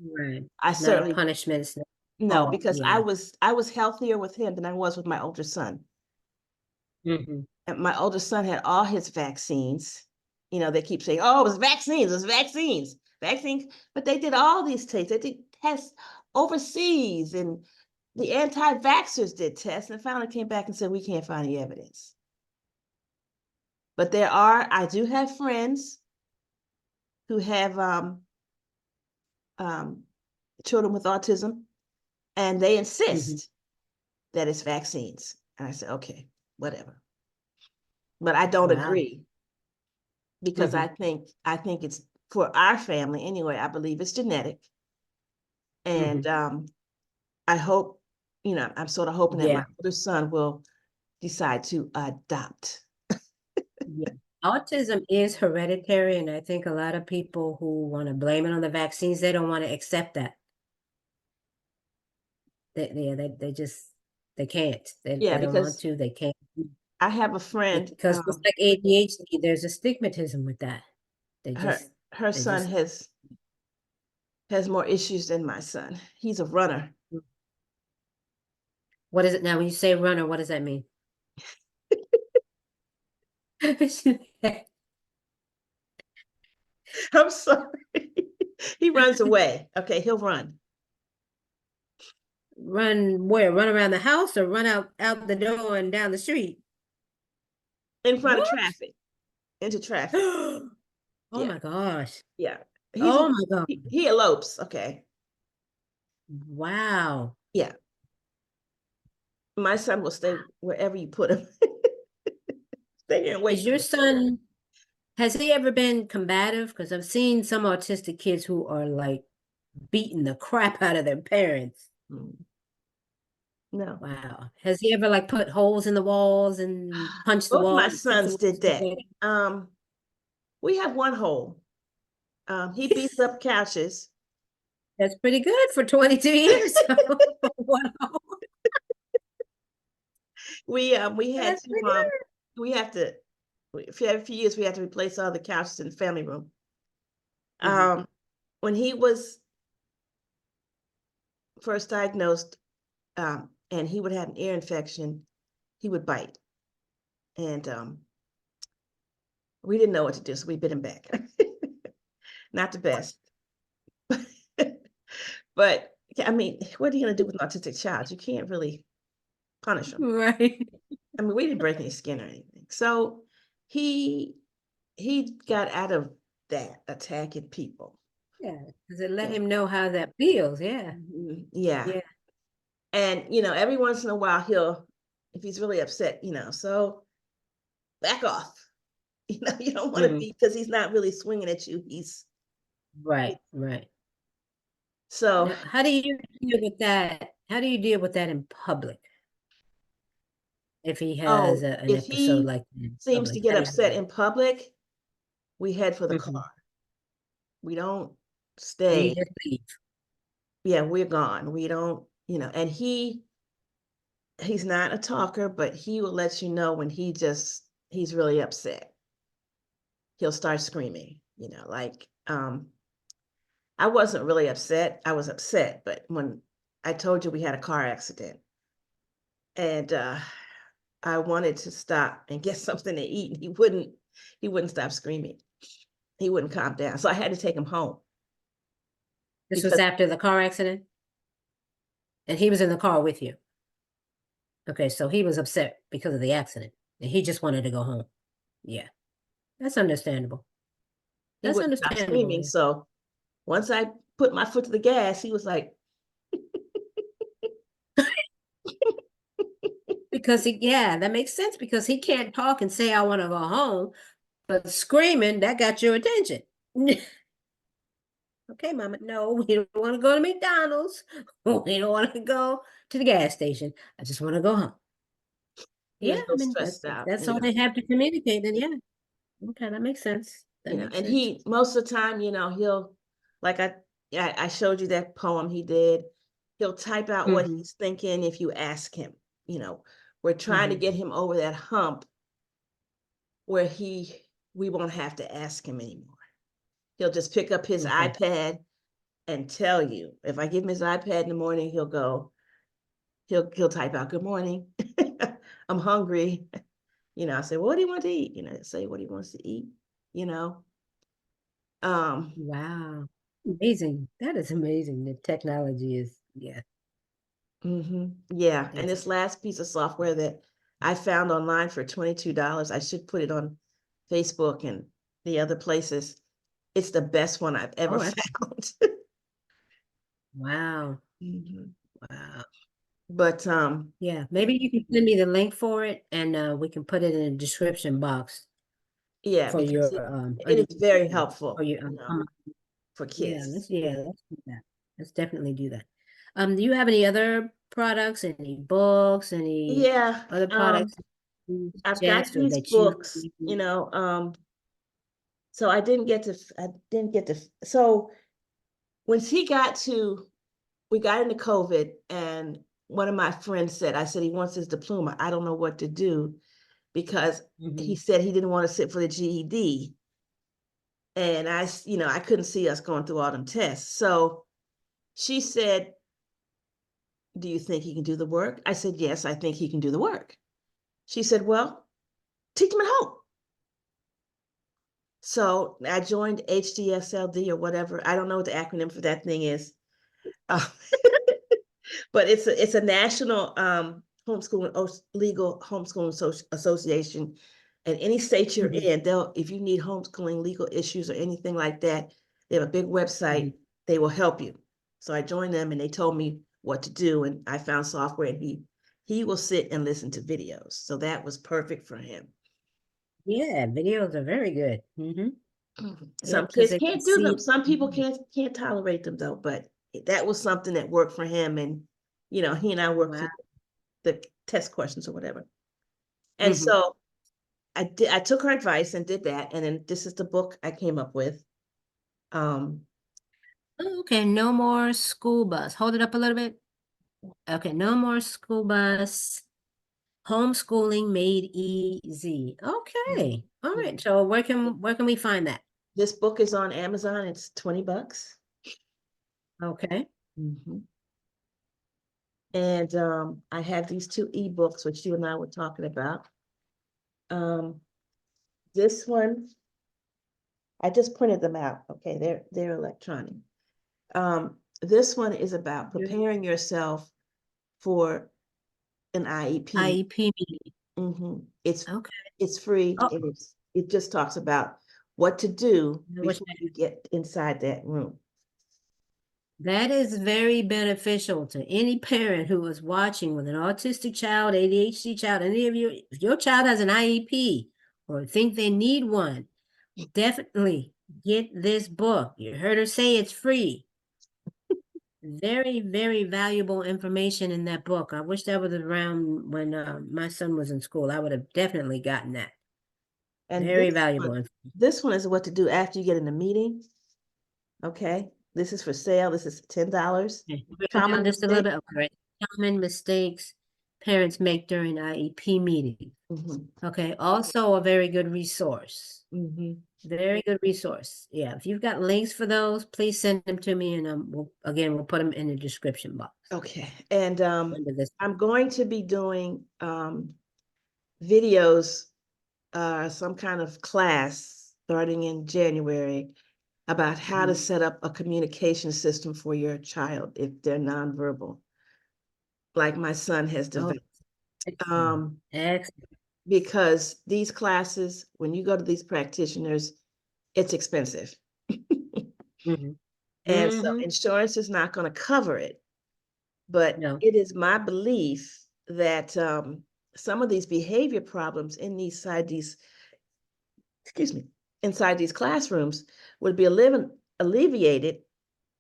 Right. I It's not a certainly punishment. It's not no, fault. because Yeah. I was healthier with him than I was with my older son. And my older son had all his vaccines. They keep saying, "Oh, it was vaccines," but they did all these tests. They did tests overseas, and the anti-vaxxers did tests, and finally came back and said, "We can't find any evidence." But I do have friends who have children with autism, and they insist that it's vaccines. And I said, okay, whatever. But I don't agree, because I think it's, for our family anyway, I believe it's genetic. And I hope, I'm sort of hoping that my older son will decide to adopt. Yeah. Autism is hereditary, and I think a lot of people who want to blame it on the vaccines, they don't want to accept that. They just, they can't. They don't want to, they can't. I have a friend, Because just like ADHD, there's a stigmatism with that. her son has more issues than my son. He's a runner. What is it now? When you say runner, what does that mean? I'm sorry. He runs away. Okay, he'll run. Run where? Run around the house or run out the door and down the street? In front of traffic. Into traffic. Oh my gosh. Yeah. Oh my God. He elopes. Okay. Wow. Yeah. My son will stay wherever you put him. Stay here and wait. Is your son, has he ever been combative? Because I've seen some autistic kids who are like beating the crap out of their parents. No. Wow. Has he ever like put holes in the walls and punched the Both wall? my sons did that. We have one hole. He beats up couches. That's pretty good for 22 years. One hole. We had to, we have to, for a few years, we had to replace all the couches in the family room. When he was first diagnosed, and he would have an ear infection, he would bite. And we didn't know what to do, so we bit him back. Not the best. But I mean, what are you going to do with an autistic child? You can't really punish him. Right. I mean, we didn't break any skin or anything. So he got out of that, attacking people. Yeah, because it let him know how that feels. Yeah. Yeah. And, every once in a while he'll, if he's really upset, so back off. You don't want to be, because he's not really swinging at you. He's right. So now, how do you deal with that? How do you deal with that in public? If he has an if episode he like that in seems public, to get how do you upset do in public, we head for the that? car. We don't You stay. just leave. Yeah, we're gone. We don't, and he's not a talker, but he will let you know when he's really upset. He'll start screaming, like, I wasn't really upset. I was upset, but when I told you we had a car accident and I wanted to stop and get something to eat, he wouldn't stop screaming. He wouldn't calm down. So I had to take him home. This was after the car accident? And he was in the car with you? Okay, so he was upset because of the accident, and he just wanted to go home. Yeah, that's understandable. He That's wouldn't stop understandable. screaming. So once I put my foot to the gas, he was like, Because that makes sense, because he can't talk and say, I want to go home, but screaming, that got your attention. Okay, Mama, no, we don't want to go to McDonald's. We don't want to go to the gas station. I just want to go home. Yeah, I mean, stressed out. that's all they have to communicate, then yeah. Okay, that makes sense. And he, most of the time, he'll, like I showed you that poem he did. He'll type out what he's thinking if you ask him. We're trying to get him over that hump where we won't have to ask him anymore. He'll just pick up his iPad and tell you. If I give him his iPad in the morning, he'll type out, good morning. I'm hungry. I say, well, what do you want to eat? Say what he wants to eat, Wow. Amazing. That is amazing. The technology is, yeah. Yeah. And this last piece of software that I found online for $22, I should put it on Facebook and the other places. It's the best one I've ever found. Wow. Mhm. Wow. But Yeah, maybe you can send me the link for it and we can put it in the description box yeah, for because your it is very for helpful, your for yeah, kids. let's do that. Let's definitely do that. Do you have any other products, any books, any Yeah, other products you I've got suggest or these that you books, so I didn't get to, so when we got into COVID, and one of my friends said, I said, he wants his diploma. I don't know what to do, because he Mhm. said he didn't want to sit for the GED. And I couldn't see us going through all them tests. So she said, do you think he can do the work? I said, yes, I think he can do the work. She said, well, teach him at home. So I joined HDSLD or whatever. I don't know what the acronym for that thing is. Uh, but it's a national legal homeschooling association. And any state you're Mhm. in, if you need homeschooling legal issues or anything like that, they have a big website. Mhm. They will help you. So I joined them, and they told me what to do, and I found software, and he will sit and listen to videos. So that was perfect for him. Yeah, videos are very good. Yeah, Some because kids they can can't do them. see. Some people can't tolerate them though, but that was something that worked for him. And he and I worked Wow. through the test questions or whatever. And Mhm. so I took her advice and did that. And then this is the book I came up with. Um, Oh, okay, no more school bus. Hold it up a little bit. Okay, no more school bus. Homeschooling made easy. Okay. All right. So where can we find that? this book is on Amazon. It's $20. Okay. Mhm. And I have these two ebooks, which you and I were talking about. Um, this one, I just printed them out. Okay, they're electronic. This one is about Good. preparing yourself for an IEP. IEP meeting. It's Okay. it's free, Oh, and it just talks about what to do I wish before you get inside that room. that is very beneficial to any parent who is watching with an autistic child, ADHD child, any of you. If your child has an IEP or think they need one, definitely get this book. You heard her say it's free. Very, very valuable information in that book. I wish that was around when my son was in school. I would have definitely gotten that. And Very valuable information. this one is what to do after you get in the meeting. Okay, this is for sale. This is $10. Okay, we're going down Common just a little mistake. bit. Okay, right. Common mistakes parents make during IEP meetings. Mm-hmm. Okay, also a very good resource. Mm-hmm. Very good resource. Yeah, if you've got links for those, please send them to me, and we'll put them in the description box Okay, and under this. I'm going to be doing videos, some kind of class starting in January about how to set up a communication system for your child if they're nonverbal, like my son has Oh, developed. excellent. Um, Excellent. because these classes, when you go to these practitioners, it's expensive. Mm-hmm. And so Mm-hmm. insurance is not going to cover it. But No. it is my belief that some of these behavior problems excuse me, inside these classrooms would be alleviated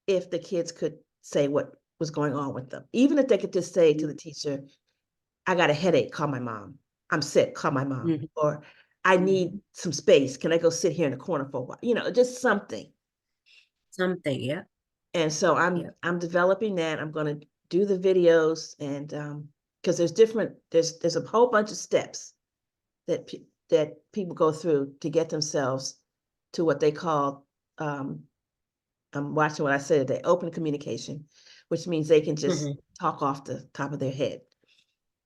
if the kids could say what was going on with them. Even if they could just say to the teacher, I got a headache, call my mom. I'm sick, call my mom. Mm-hmm. Or I need Mm-hmm. some space. Can I go sit here in the corner for a while? Just something. Something. Yeah. And so Yeah. I'm developing that. I'm going to do the videos, and because there's a whole bunch of steps that people go through to get themselves to what they call, I'm watching what I said today, open communication, which means they can just Mm-hmm. talk off the top of their head.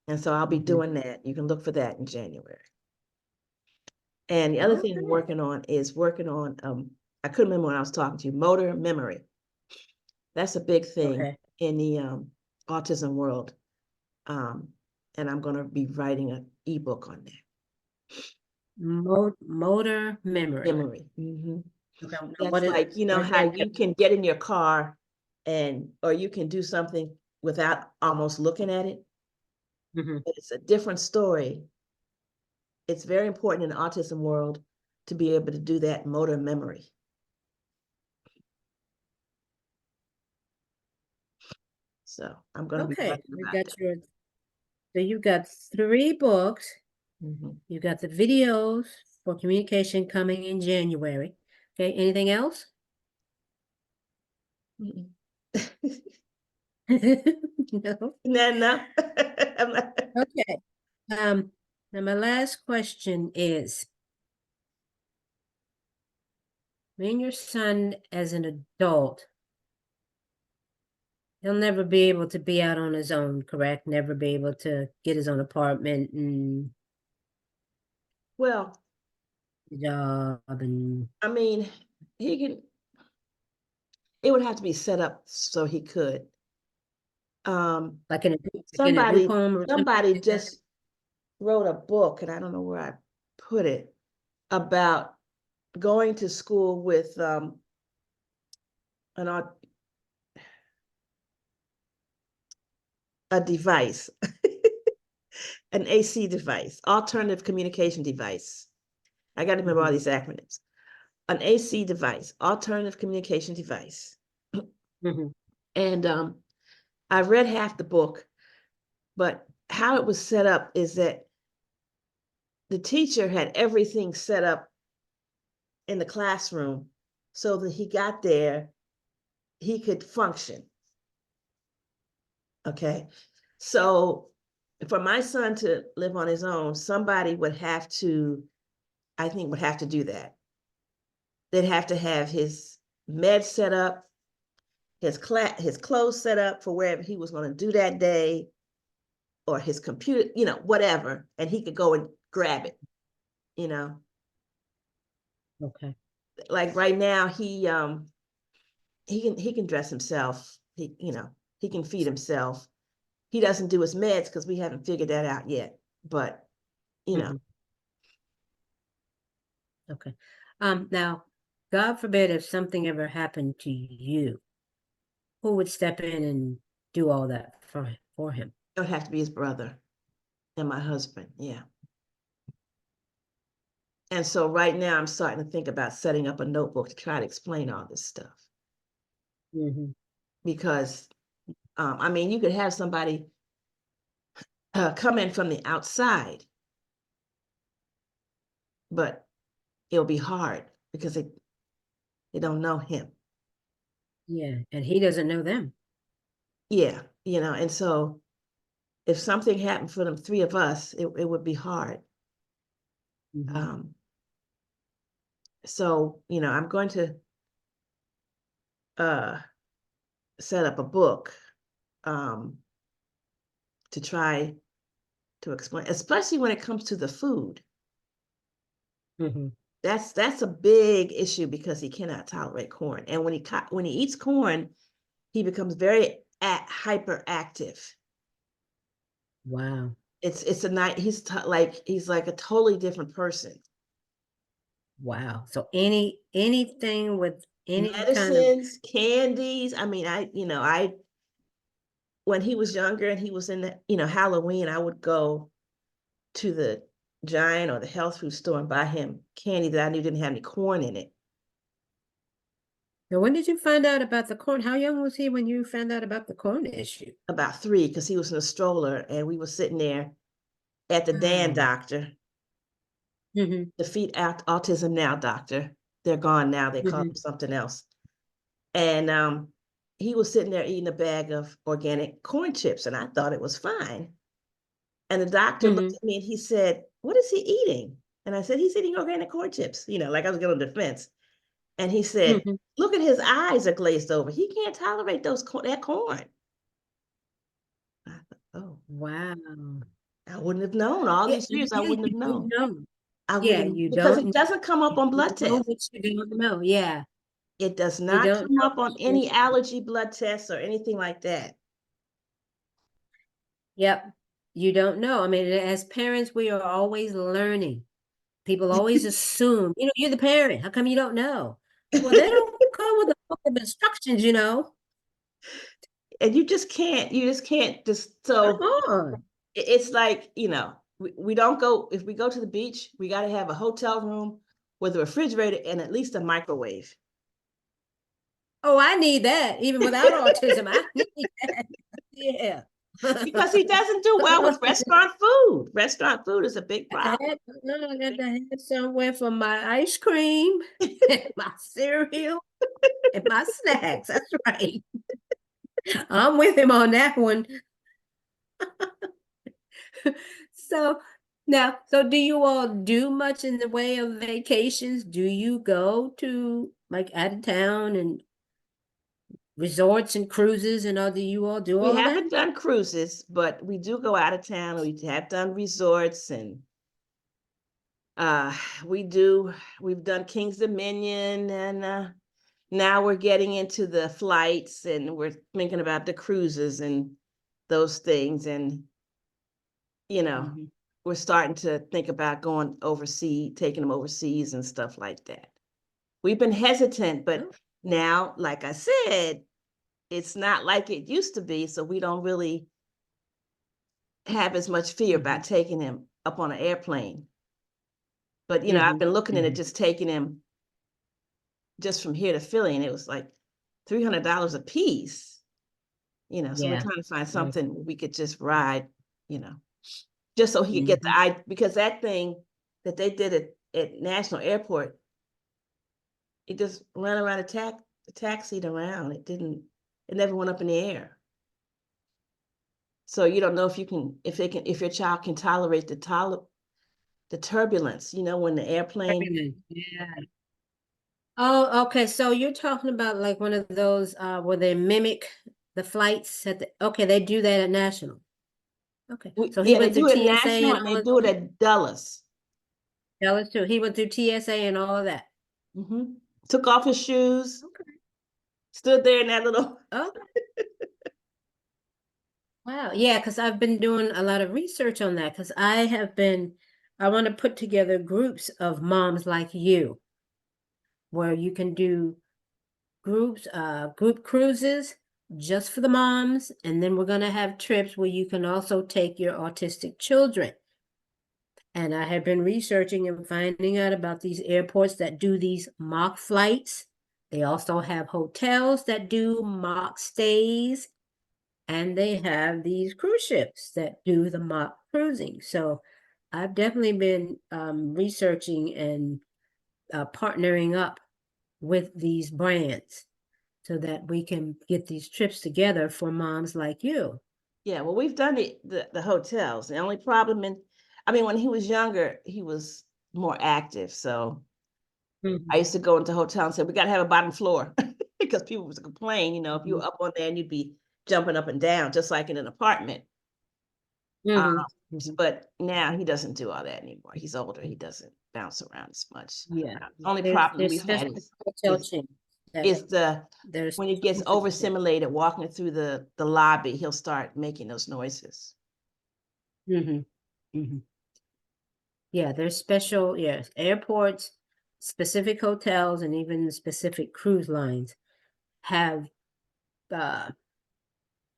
And so I'll be Mm-hmm. doing that. You can look for that in January. And the other thing I'm Okay. working on is I couldn't remember when I was talking to you, motor memory. That's a big thing Okay. in the autism world. Um, and I'm going to be writing an ebook on that. Motor memory. Memory. Okay. Now That's what is like, break how that down? you can get in your car or you can do something without almost looking at it. Mm-hmm. But it's a different story. It's very important in the autism world to be able to do that motor memory. So I'm going to be Okay, writing we about got that. your, so you got 3 books. You got the videos for communication coming in January. Okay, anything else? Mm-mm. No. No. Okay. Now my last question is, me and your son as an adult, he'll never be able to be out on his own, correct? Never be able to get his own apartment and Well, job and I mean, he can, it would have to be set up so he could. like in a group Somebody, home or something somebody like that. just wrote a book, and I don't know where I put it, about going to school with an a device, an AC device, alternative communication device. I got to remember all these acronyms. An AC device, alternative communication device. Mm-hmm. And I read half the book, but how it was set up is that the teacher had everything set up in the classroom so that he got there, he could function. Okay. So for my son to live on his own, somebody would have to, I think, would have to do that. They'd have to have his meds set up, his clothes set up for wherever he was going to do that day, or his computer, whatever, and he could go and grab it. Okay. Like right now, he can dress himself. He can feed himself. He doesn't do his meds because we haven't figured that out yet. But Mhm. Okay. Now, God forbid if something ever happened to you, who would step in and do all that for him? it would have to be his brother and my husband. Yeah. And so right now I'm starting to think about setting up a notebook to try to explain all this stuff. Mm-hmm. Because, I mean, you could have somebody come in from the outside, but it'll be hard because they don't know him. Yeah, and he doesn't know them. Yeah, and so if something happened for them 3 of us, it would be hard. Mm-hmm. Um, so, I'm going to uh, set up a book um, to try to explain, especially when it comes to the food. Mm-hmm. That's a big issue because he cannot tolerate corn, and when he eats corn, he becomes very hyperactive. Wow. It's a night. He's like a totally different person. Wow. So anything with any kind of Medicines, candies. I mean, I when he was younger and he was in Halloween, I would go to the Giant or the health food store and buy him candy that I knew didn't have any corn in it. now when did you find out about the corn? How young was he when you found out about the corn issue? About 3, because he was in a stroller, and we were sitting there at the Dan Wow. doctor, Mm-hmm. the Feed Autism Now doctor. They're gone now. They call Mm-hmm. him something else. And he was sitting there eating a bag of organic corn chips, and I thought it was fine. And the doctor looked Mm-hmm. at me and he said, "What is he eating?" And I said, "He's eating organic corn chips," like I was getting on defense. And he said, Mm-hmm. "Look at his eyes are glazed over. He can't tolerate that corn." I thought, oh, Wow. I wouldn't have known. All Yeah, these you years, I wouldn't have don't known. know. I Yeah, wouldn't, you because don't it doesn't come up on blood know tests. what you don't know. Yeah. It does You not don't come know up what on you any allergy blood tests or anything like that. Yep. You don't know. I mean, as parents, we are always learning. People always assume, you're the parent. How come you don't know? Well, they don't come with a book of instructions. And you just can't Come on. it's like, we don't go, if we go to the beach, we got to have a hotel room with a refrigerator and at least a microwave. Oh, I need that. Even without autism, I need that. Yeah. Because he doesn't do well with restaurant food. Restaurant food is a big problem. No, I got to have somewhere for my ice cream, my cereal, and my snacks. That's right. I'm with him on that one. So now, so do you all do much in the way of vacations? Do you go to like out of town and resorts and cruises and all? Do you all do We all of that? haven't done cruises, but we do go out of town. We have done resorts, and uh we've done King's Dominion, and now we're getting into the flights, and we're thinking about the cruises and those things. And Mhm. we're starting to think about going overseas, taking them overseas and stuff like that. We've been hesitant, but Oh, now, like I said, it's not like it used to be, so we don't really have as much fear mhm, about taking him up on an airplane. But I've mhm, been looking at it, mhm. just taking him just from here to Philly, and it was like $300 a piece. So we're Yeah. trying to find Yeah. something we could just ride, you know, just so he could get Mhm. because that thing that they did at National Airport, it just ran around taxied around. It never went up in the air. So you don't know if your child can tolerate the turbulence, when the airplane. Yeah. Oh, okay. So you're talking about like one of those where they mimic the flights okay, they do that at National. Okay. So he Yeah, they went through do it at TSA National and and all they of do it that. at Dulles. Dallas too. He went through TSA and all of that. Took off his shoes, Okay. stood there in that little. Oh, wow. Yeah, because I've been doing a lot of research on that because I want to put together groups of moms like you where you can do group cruises just for the moms, and then we're going to have trips where you can also take your autistic children. And I have been researching and finding out about these airports that do these mock flights. They also have hotels that do mock stays, and they have these cruise ships that do the mock cruising. So I've definitely been researching and partnering up with these brands so that we can get these trips together for moms like you. Yeah, well, we've done the hotels. The only problem I mean, when he was younger, he was more active. So I Mhm, used to go into hotel and say, we got to have a bottom floor because people would complain, if you mhm, were up on there and you'd be jumping up and down, just like in an apartment. Um, mhm, mhm. but now he doesn't do all that anymore. He's older. He doesn't bounce around as much. Yeah, Only problem there's we've had special hotel is chains that is the there's when he gets overstimulated walking through the lobby, he'll start making those noises. hmm hmm Yeah, there's special, yes, airports, specific hotels, and even specific cruise lines have uh,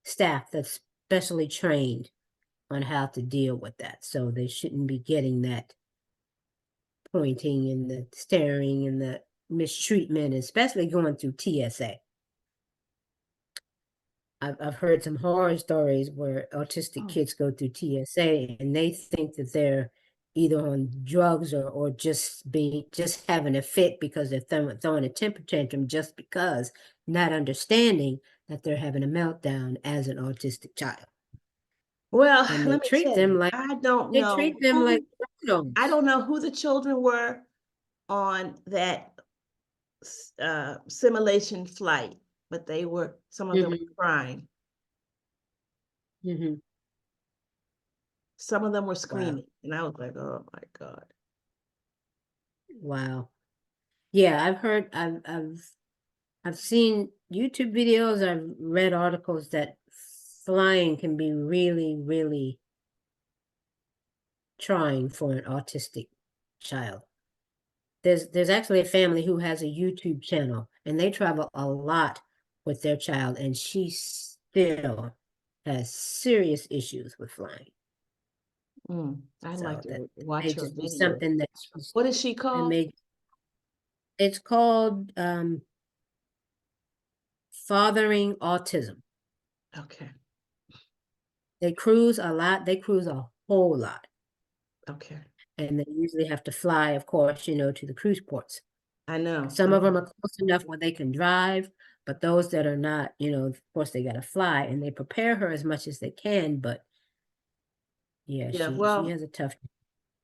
staff that's specially trained on how to deal with that. So they shouldn't be getting that pointing and the staring and the mistreatment, especially going through TSA. I've heard some horror stories where autistic Oh. kids go through TSA and they think that they're either on drugs or just having a fit because they're throwing a temper tantrum just because, not understanding that they're having a meltdown as an autistic child. Well, And let me tell you, they treat them like I criminals. don't know who the children were on that simulation flight, but some of them hmm were crying. hmm Some of them were Wow. screaming. And I was like, oh my God. Wow. Yeah, I've seen YouTube videos, I've read articles that flying can be really, really trying for an autistic child. There's actually a family who has a YouTube channel and they travel a lot with their child, and she still has serious issues with flying. I'd So like that to watch may her just be video. something that What is she it called? it's called Fathering Autism. Okay. They cruise a lot. They cruise a whole lot. Okay. And they usually have to fly, of course, to the cruise ports. I know. Some of them are close enough where they can drive, but those that are not, of course, they got to fly, and they prepare her as much as they can. But yeah, Yeah, she well, has a tough.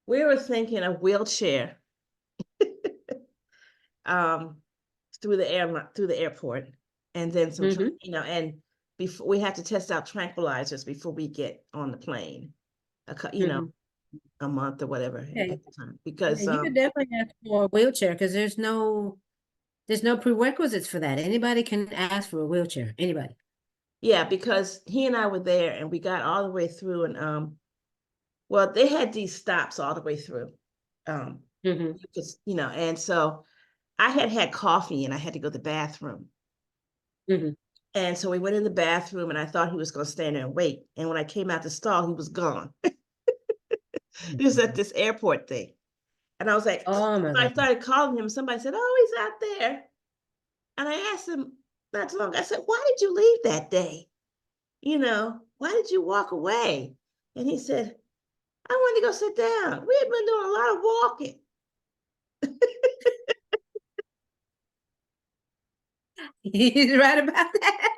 we were thinking a wheelchair um through the airport, and then some and before we had to test out tranquilizers before we get on the plane, a month or whatever Yeah, at the time, yeah, because you could definitely ask for a wheelchair because there's no prerequisites for that. Anybody can ask for a wheelchair. Anybody. yeah, because he and I were there and we got all the way through, and well, they had these stops all the way through, because and so I had coffee and I had to go to the bathroom. And so we went in the bathroom and I thought he was going to stand there and wait. And when I came out the stall, he was gone. This is at this airport thing. And I was like, Oh my so I God. started calling him. Somebody said, oh, he's out there. And I asked him not too long. I said, why did you leave that day? Why did you walk away? And he said, I wanted to go sit down. We had been doing a lot of walking. He's right about that.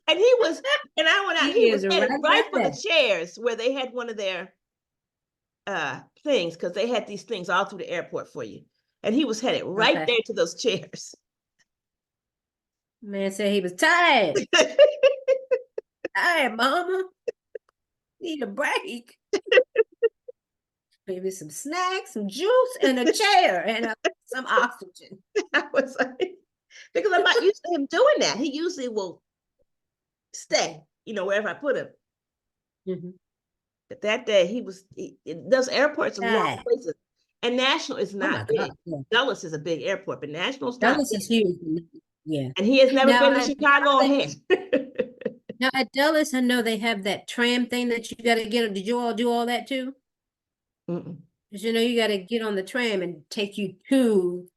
And he was, and I went out, he He was is right headed right about for the that. chairs where they had one of their things, because they had these things all through the airport for you. And he was headed right Okay. there to those chairs. Man said he was tired. Tired, mama. Need a break. Maybe some snacks, some juice, and a chair, and some oxygen. I was like, because I'm not used to him doing that. He usually will stay, wherever I put him. But that day those airports are long Tired. places. And National is Oh my not God. big. Yeah. Dulles is a big airport, but National's not Dulles big. is huge. Yeah. And he has never Now been to Chicago on him. now at Dulles, I know they have that tram thing that you got to get. Did you all do all that too? Because you got to get on the tram and take you to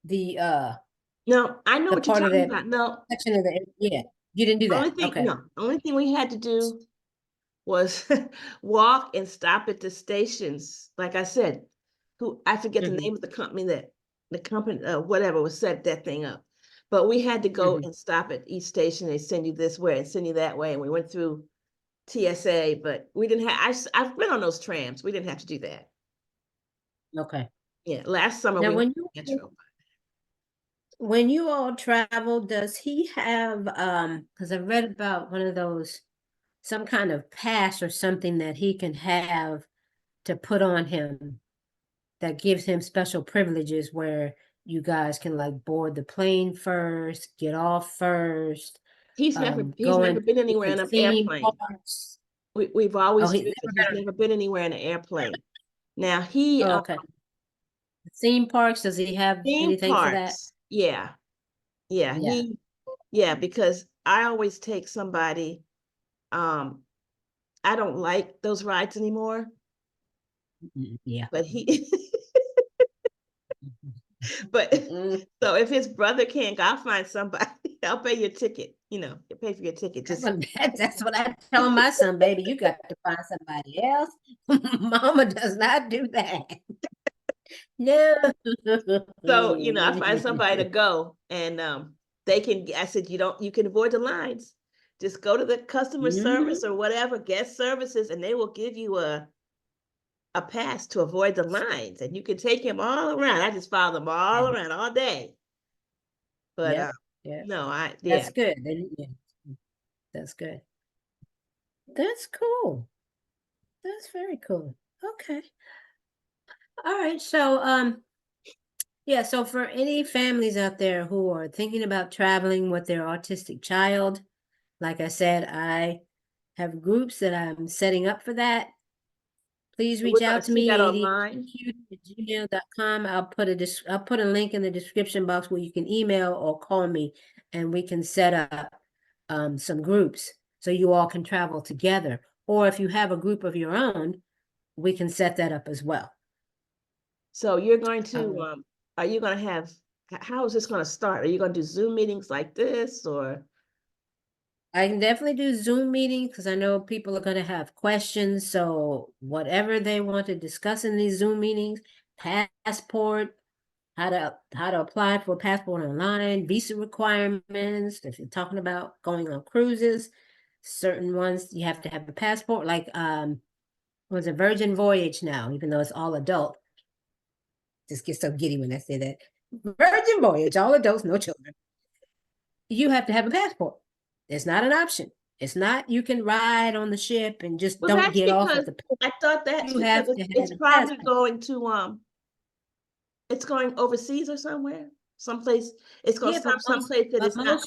the No, I know the what you're part of talking that about. No, section of the you didn't do that. Okay. only thing we had to do was walk and stop at the stations. Like I said, I forget the name of the company whatever was set that thing up. But we had to go and stop at each station. They send you this way and send you that way. And we went through TSA, but we didn't have, I've been on those trams. We didn't have to do that. Okay. Yeah. Last summer Now we went when to Metro. when you all travel, does he have because I read about one of those, some kind of pass or something that he can have to put on him that gives him special privileges where you guys can like board the plane first, get off first, He's go never in been anywhere in different an theme airplane. parks. We've Oh, always he's driven. never He's been never been anywhere in an airplane. Now oh, okay. Theme parks, does he have theme anything for that? parks. Yeah. Yeah. Because I always take somebody. I don't like those rides anymore. Yeah. But but so if his brother can't go, I'll find somebody. I'll pay your ticket. You'll pay for your ticket. Just That's what I tell my son, baby. You got to find somebody else. Mama does not do that. No. so I find somebody to go, and they can. I said you can avoid the lines. Just go to the customer service or whatever guest services, and they will give you a pass to avoid the lines, and you can take him all around. I just follow them all around all day. But Yeah. no, That's good. That's good. That's cool. That's very cool. Okay. All right. So yeah, so for any families out there who are thinking about traveling with their autistic child, like I said, I have groups that I'm setting up for that. Please we're reach gonna out to see that me, online. adhq@gmail.com. I'll put a link in the description box where you can email or call me. and we can set up some groups so you all can travel together. Or if you have a group of your own, we can set that up as well. So you're going to, are you going to have, how is this going to start? Are you going to do Zoom meetings like this, or? I can definitely do Zoom meetings because I know people are going to have questions. So whatever they want to discuss in these Zoom meetings, passport, how to apply for a passport online, visa requirements, if you're talking about going on cruises, certain ones you have to have a passport, like was a Virgin Voyage now, even though it's all adult. Just get so giddy when I say that. Virgin Voyage, all adults, no children. You have to have a passport. It's not an option. It's not you can ride on the ship and just Well, don't that's get off because at the. I thought that's You because have to have it's a probably passport. going to, it's going overseas or somewhere, someplace. It's going to stop someplace that is not.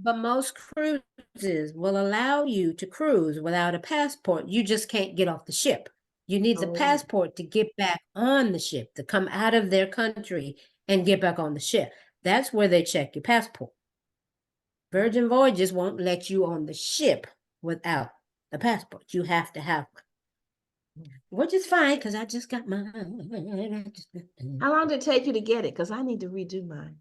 But most cruises will allow you to cruise without a passport. You just can't get off the ship. You need the Oh, passport to get back on the ship, to come out of their country and get back on the ship. That's where they check your passport. Virgin Voyages won't let you on the ship without the passport. You have to have one, which is fine because I just got mine. how long did it take you to get it? Because I need to redo mine.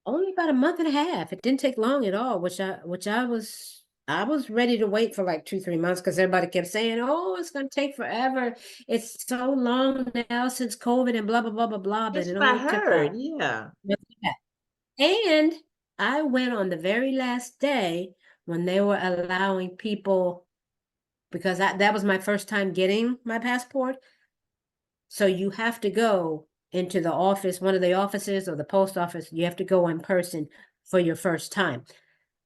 Only about a month and a half. It didn't take long at all, which I was ready to wait for like 2-3 months because everybody kept saying, "Oh, it's gonna take forever. It's so long now since COVID and blah blah blah blah blah." But That's it what I only took heard. Yeah. and I went on the very last day when they were allowing people, because that was my first time getting my passport. So you have to go into the office, one of the offices or the post office. You have to go in person for your first time.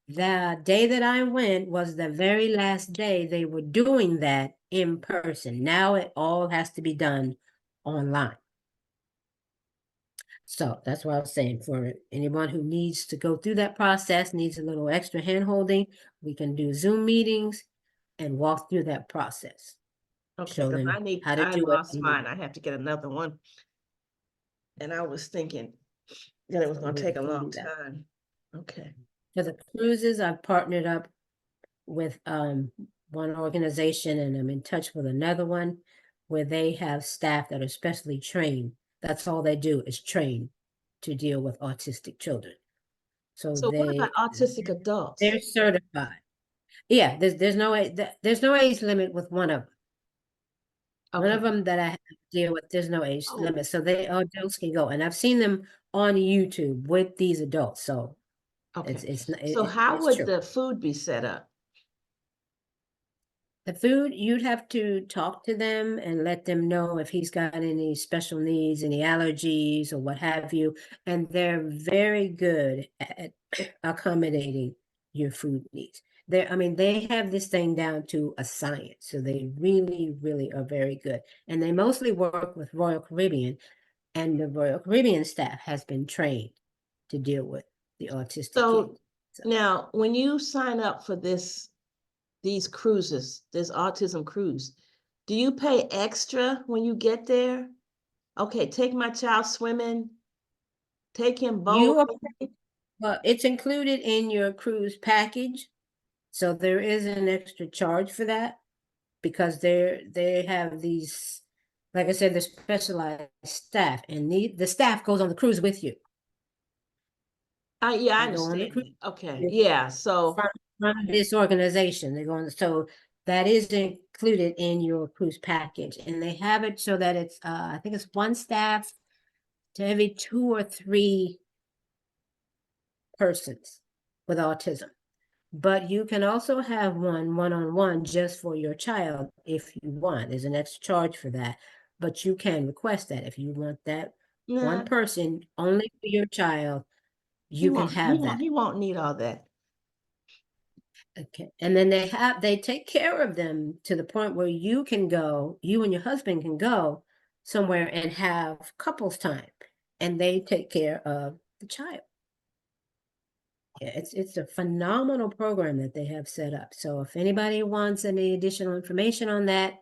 The day that I went was the very last day they were doing that in person. Now it all has to be done online. So that's what I was saying. For anyone who needs to go through that process, needs a little extra hand holding, we can do Zoom meetings and walk through that process. Okay, Show because them how to I do it. lost mine. I have to get another one. And I was thinking that it was going to We take a can long do that. time. Okay. For the cruises, I've partnered up with one organization, and I'm in touch with another one where they have staff that are specially trained. That's all they do is train to deal with autistic children. So So what about autistic adults? they're certified. Yeah, there's no age limit with one of them. One Okay. of them that I deal with, there's no age Oh, limit, so they adults can go, and I've seen them on YouTube with these adults. So okay. So it, how it's would true. the food be set up? The food, you'd have to talk to them and let them know if he's got any special needs, any allergies or what have you. And they're very good at accommodating your food needs. I mean, they have this thing down to a science. So they really, really are very good. And they mostly work with Royal Caribbean, and the Royal Caribbean staff has been trained to deal with the autistic So kids. So now when you sign up for these cruises, this autism cruise, do you pay extra when you get there? Okay, take my child swimming, take him you are, bowling. well, it's included in your cruise package. So there is an extra charge for that because they have these, like I said, the specialized staff, and the staff goes on the cruise with you. Yeah, I They go on the understand cruise that. Okay, with yeah. So from this organization. They're going, so that is included in your cruise package, and they have it so that it's I think it's one staff to every 2 or 3 persons with autism. But you can also have one-on-one just for your child if you want. There's an extra charge for that, but you can request that if you want that one nah, person only for your child. You can have that. he won't need all that. Okay, and then they take care of them to the point where you can go, you and your husband can go somewhere and have couples time, and they take care of the child. Yeah, it's a phenomenal program that they have set up. So if anybody wants any additional information on that,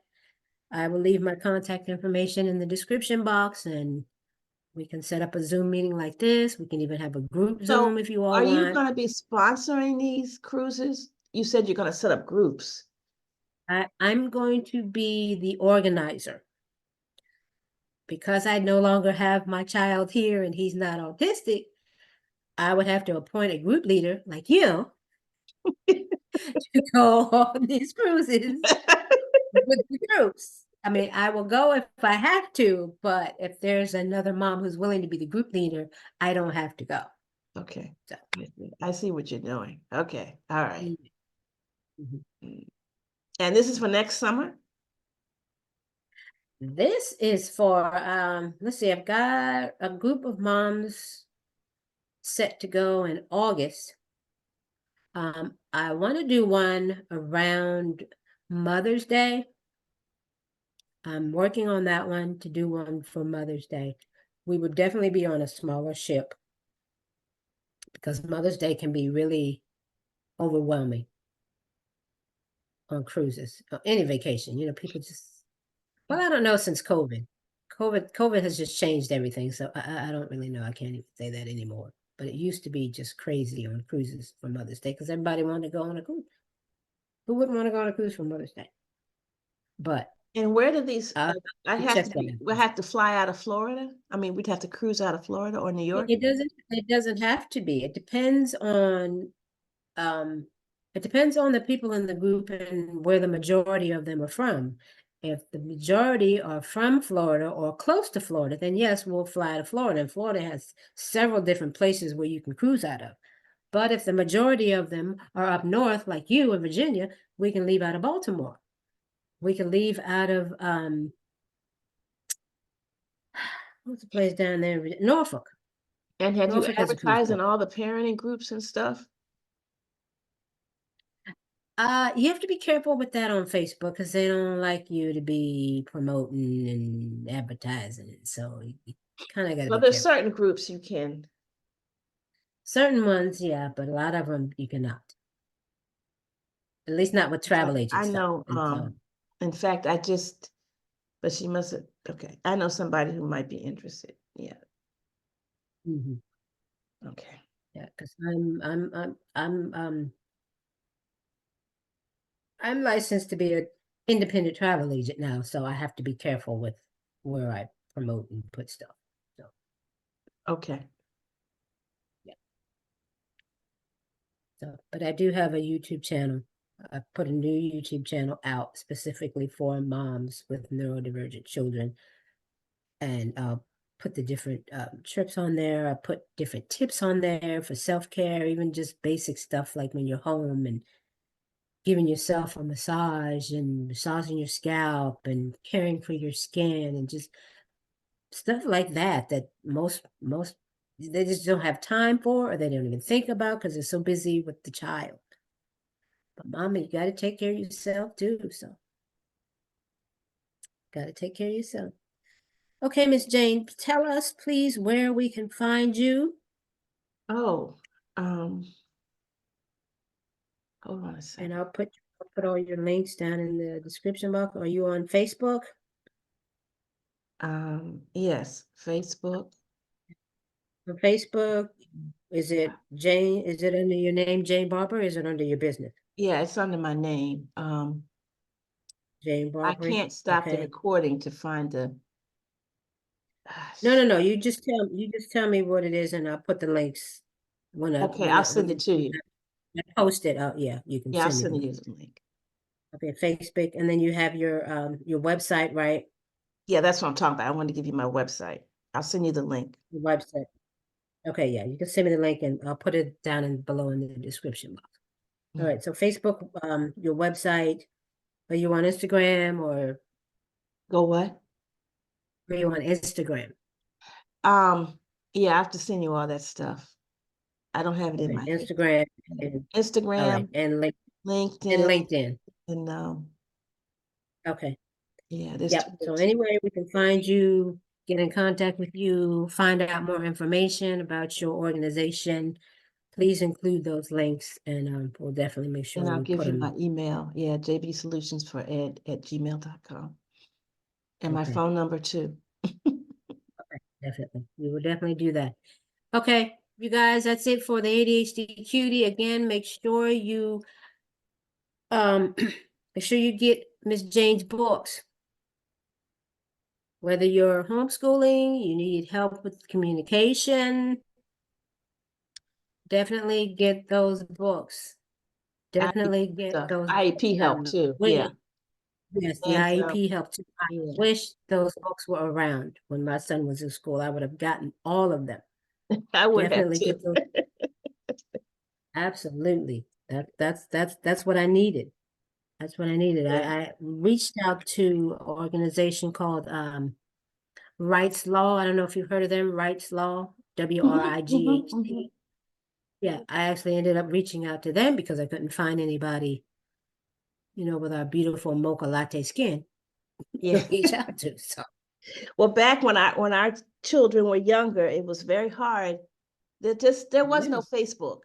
I will leave my contact information in the description box, and We can set up a Zoom meeting like this. We can even have a group So Zoom if you all are you want. going to be sponsoring these cruises? You said you're going to set up groups. I'm going to be the organizer. Because I no longer have my child here and he's not autistic, I would have to appoint a group leader like you to go on these cruises with the groups. I mean, I will go if I have to, but if there's another mom who's willing to be the group leader, I don't have to go. Okay. So, I see what you're doing. Okay. All right. mhm. And this is for next summer? This is for, let's see, I've got a group of moms set to go in August. I want to do one around Mother's Day. I'm working on that one to do one for Mother's Day. We would definitely be on a smaller ship because Mother's Day can be really overwhelming on cruises, or any vacation. You know, people just, well, I don't know, since COVID has just changed everything. So I don't really know. I can't even say that anymore. But it used to be just crazy on cruises for Mother's Day because everybody wanted to go on a cruise. Who wouldn't want to go on a cruise for Mother's Day? But And where do these, uh, I have check to that be, we out. have to fly out of Florida? I mean, we'd have to cruise out of Florida or New York? It doesn't have to be. Um, it depends on the people in the group and where the majority of them are from. If the majority are from Florida or close to Florida, then yes, we'll fly to Florida. And Florida has several different places where you can cruise out of. But if the majority of them are up north, like you in Virginia, we can leave out of Baltimore. We can leave out of what's the place down there? Norfolk. And have you Norfolk has a cruise advertised in port. all the parenting groups and stuff? You have to be careful with that on Facebook because they don't like you to be promoting and advertising it. So you kind of got to Well, be there's careful. certain groups you can. Certain ones, yeah, but a lot of them you cannot. At least not with In fact, travel I agent stuff. know, And so, in fact, but she must have, okay. I know somebody who might be interested. Yeah. mhm, Okay. yeah, because I'm licensed to be an independent travel agent now, so I have to be careful with where I promote and put stuff. So Okay. yeah. So, but I do have a YouTube channel. I put a new YouTube channel out specifically for moms with neurodivergent children, and I'll put the different trips on there. I put different tips on there for self-care, even just basic stuff like when you're home and giving yourself a massage and massaging your scalp and caring for your skin and just stuff like that that most they just don't have time for or they don't even think about because they're so busy with the child. But mama, you got to take care of yourself too. So, got to take care of yourself. Okay, Miss Jane, tell us please where we can find you. Oh, um, hold on a And second. I'll put all your links down in the description box. Are you on Facebook? Yes, Facebook. On Facebook, is it Jane? Is it under your name, Jane Barber? Or is it under your business, Yeah, it's under my name. Jane I Barber? can't stop the Okay. recording to find the, No, no, no. You just tell me what it is, and I'll put the links okay, I'll send it to when you. I post it. Oh, yeah, you can Yeah, I'll send me the send link. you the link. Okay, Facebook, and then you have your website, right? Yeah, that's what I'm talking about. I wanted to give you my website. I'll send you the link. Your website. Okay, yeah, you can send me the link, and I'll put it down in below in the description box. All right, so Facebook, your website. Are you on Instagram or Go what? are you on Instagram? Yeah, I have to send you all that stuff. I don't have it in Okay, my head. Instagram and all right, Instagram, and LinkedIn, LinkedIn. and Okay. yeah, there's Yep. two. So anyway, we can find you, get in contact with you, find out more information about your organization. Please include those links, and we'll definitely make sure And I'll we give put you them. my email. Yeah, jbsolutionsfored@gmail.com. And my Okay. phone number too. Definitely. We will definitely do that. Okay, you guys, that's it for the ADHD cutie. Again, make sure you get Miss Jane's books. Whether you're homeschooling, you need help with communication, definitely get those books. Definitely get those IEP help too. Yeah. Yes, the And IEP help too. I yeah. wish those books were around when my son was in school. I would have gotten all of them. I would Definitely have get those. Absolutely. That's what I needed. That's what I needed. Yeah. I reached out to an organization called Rights Law. I don't know if you've heard of them, Rights Law, WRIGHT. Yeah, I actually ended up reaching out to them because I couldn't find anybody, with our beautiful mocha latte skin Yeah. to reach out to. So, well, back when our children were younger, it was very hard. There was no Facebook.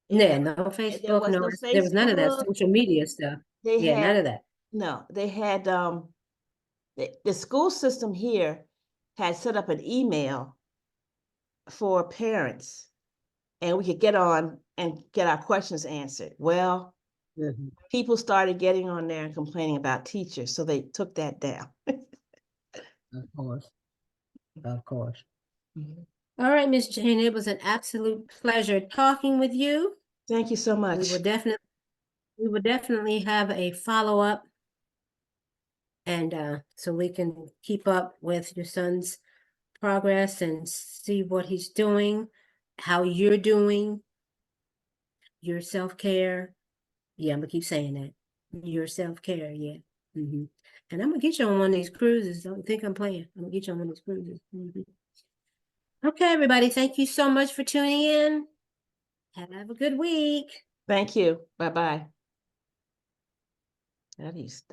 yeah, no There Facebook, was no, no there was none of that Facebook. social media stuff. They Yeah, had none of that. no, they had the school system here had set up an email for parents, and we could get on and get our questions answered. Well, people started getting on there and complaining about teachers, so they took that down. Of course. Of course. All right, Miss Jane, it was an absolute pleasure talking with you. Thank you so much. We will definitely have a follow-up, and so we can keep up with your son's progress and see what he's doing, how you're doing, your self-care. Yeah, I'm gonna keep saying that. Your self-care, yeah. And I'm gonna get you on one of these cruises. Don't think I'm playing. I'm gonna get you on one of these cruises. Okay, everybody, thank you so much for tuning in. Have a good week. Thank you. Bye-bye. How do you stop?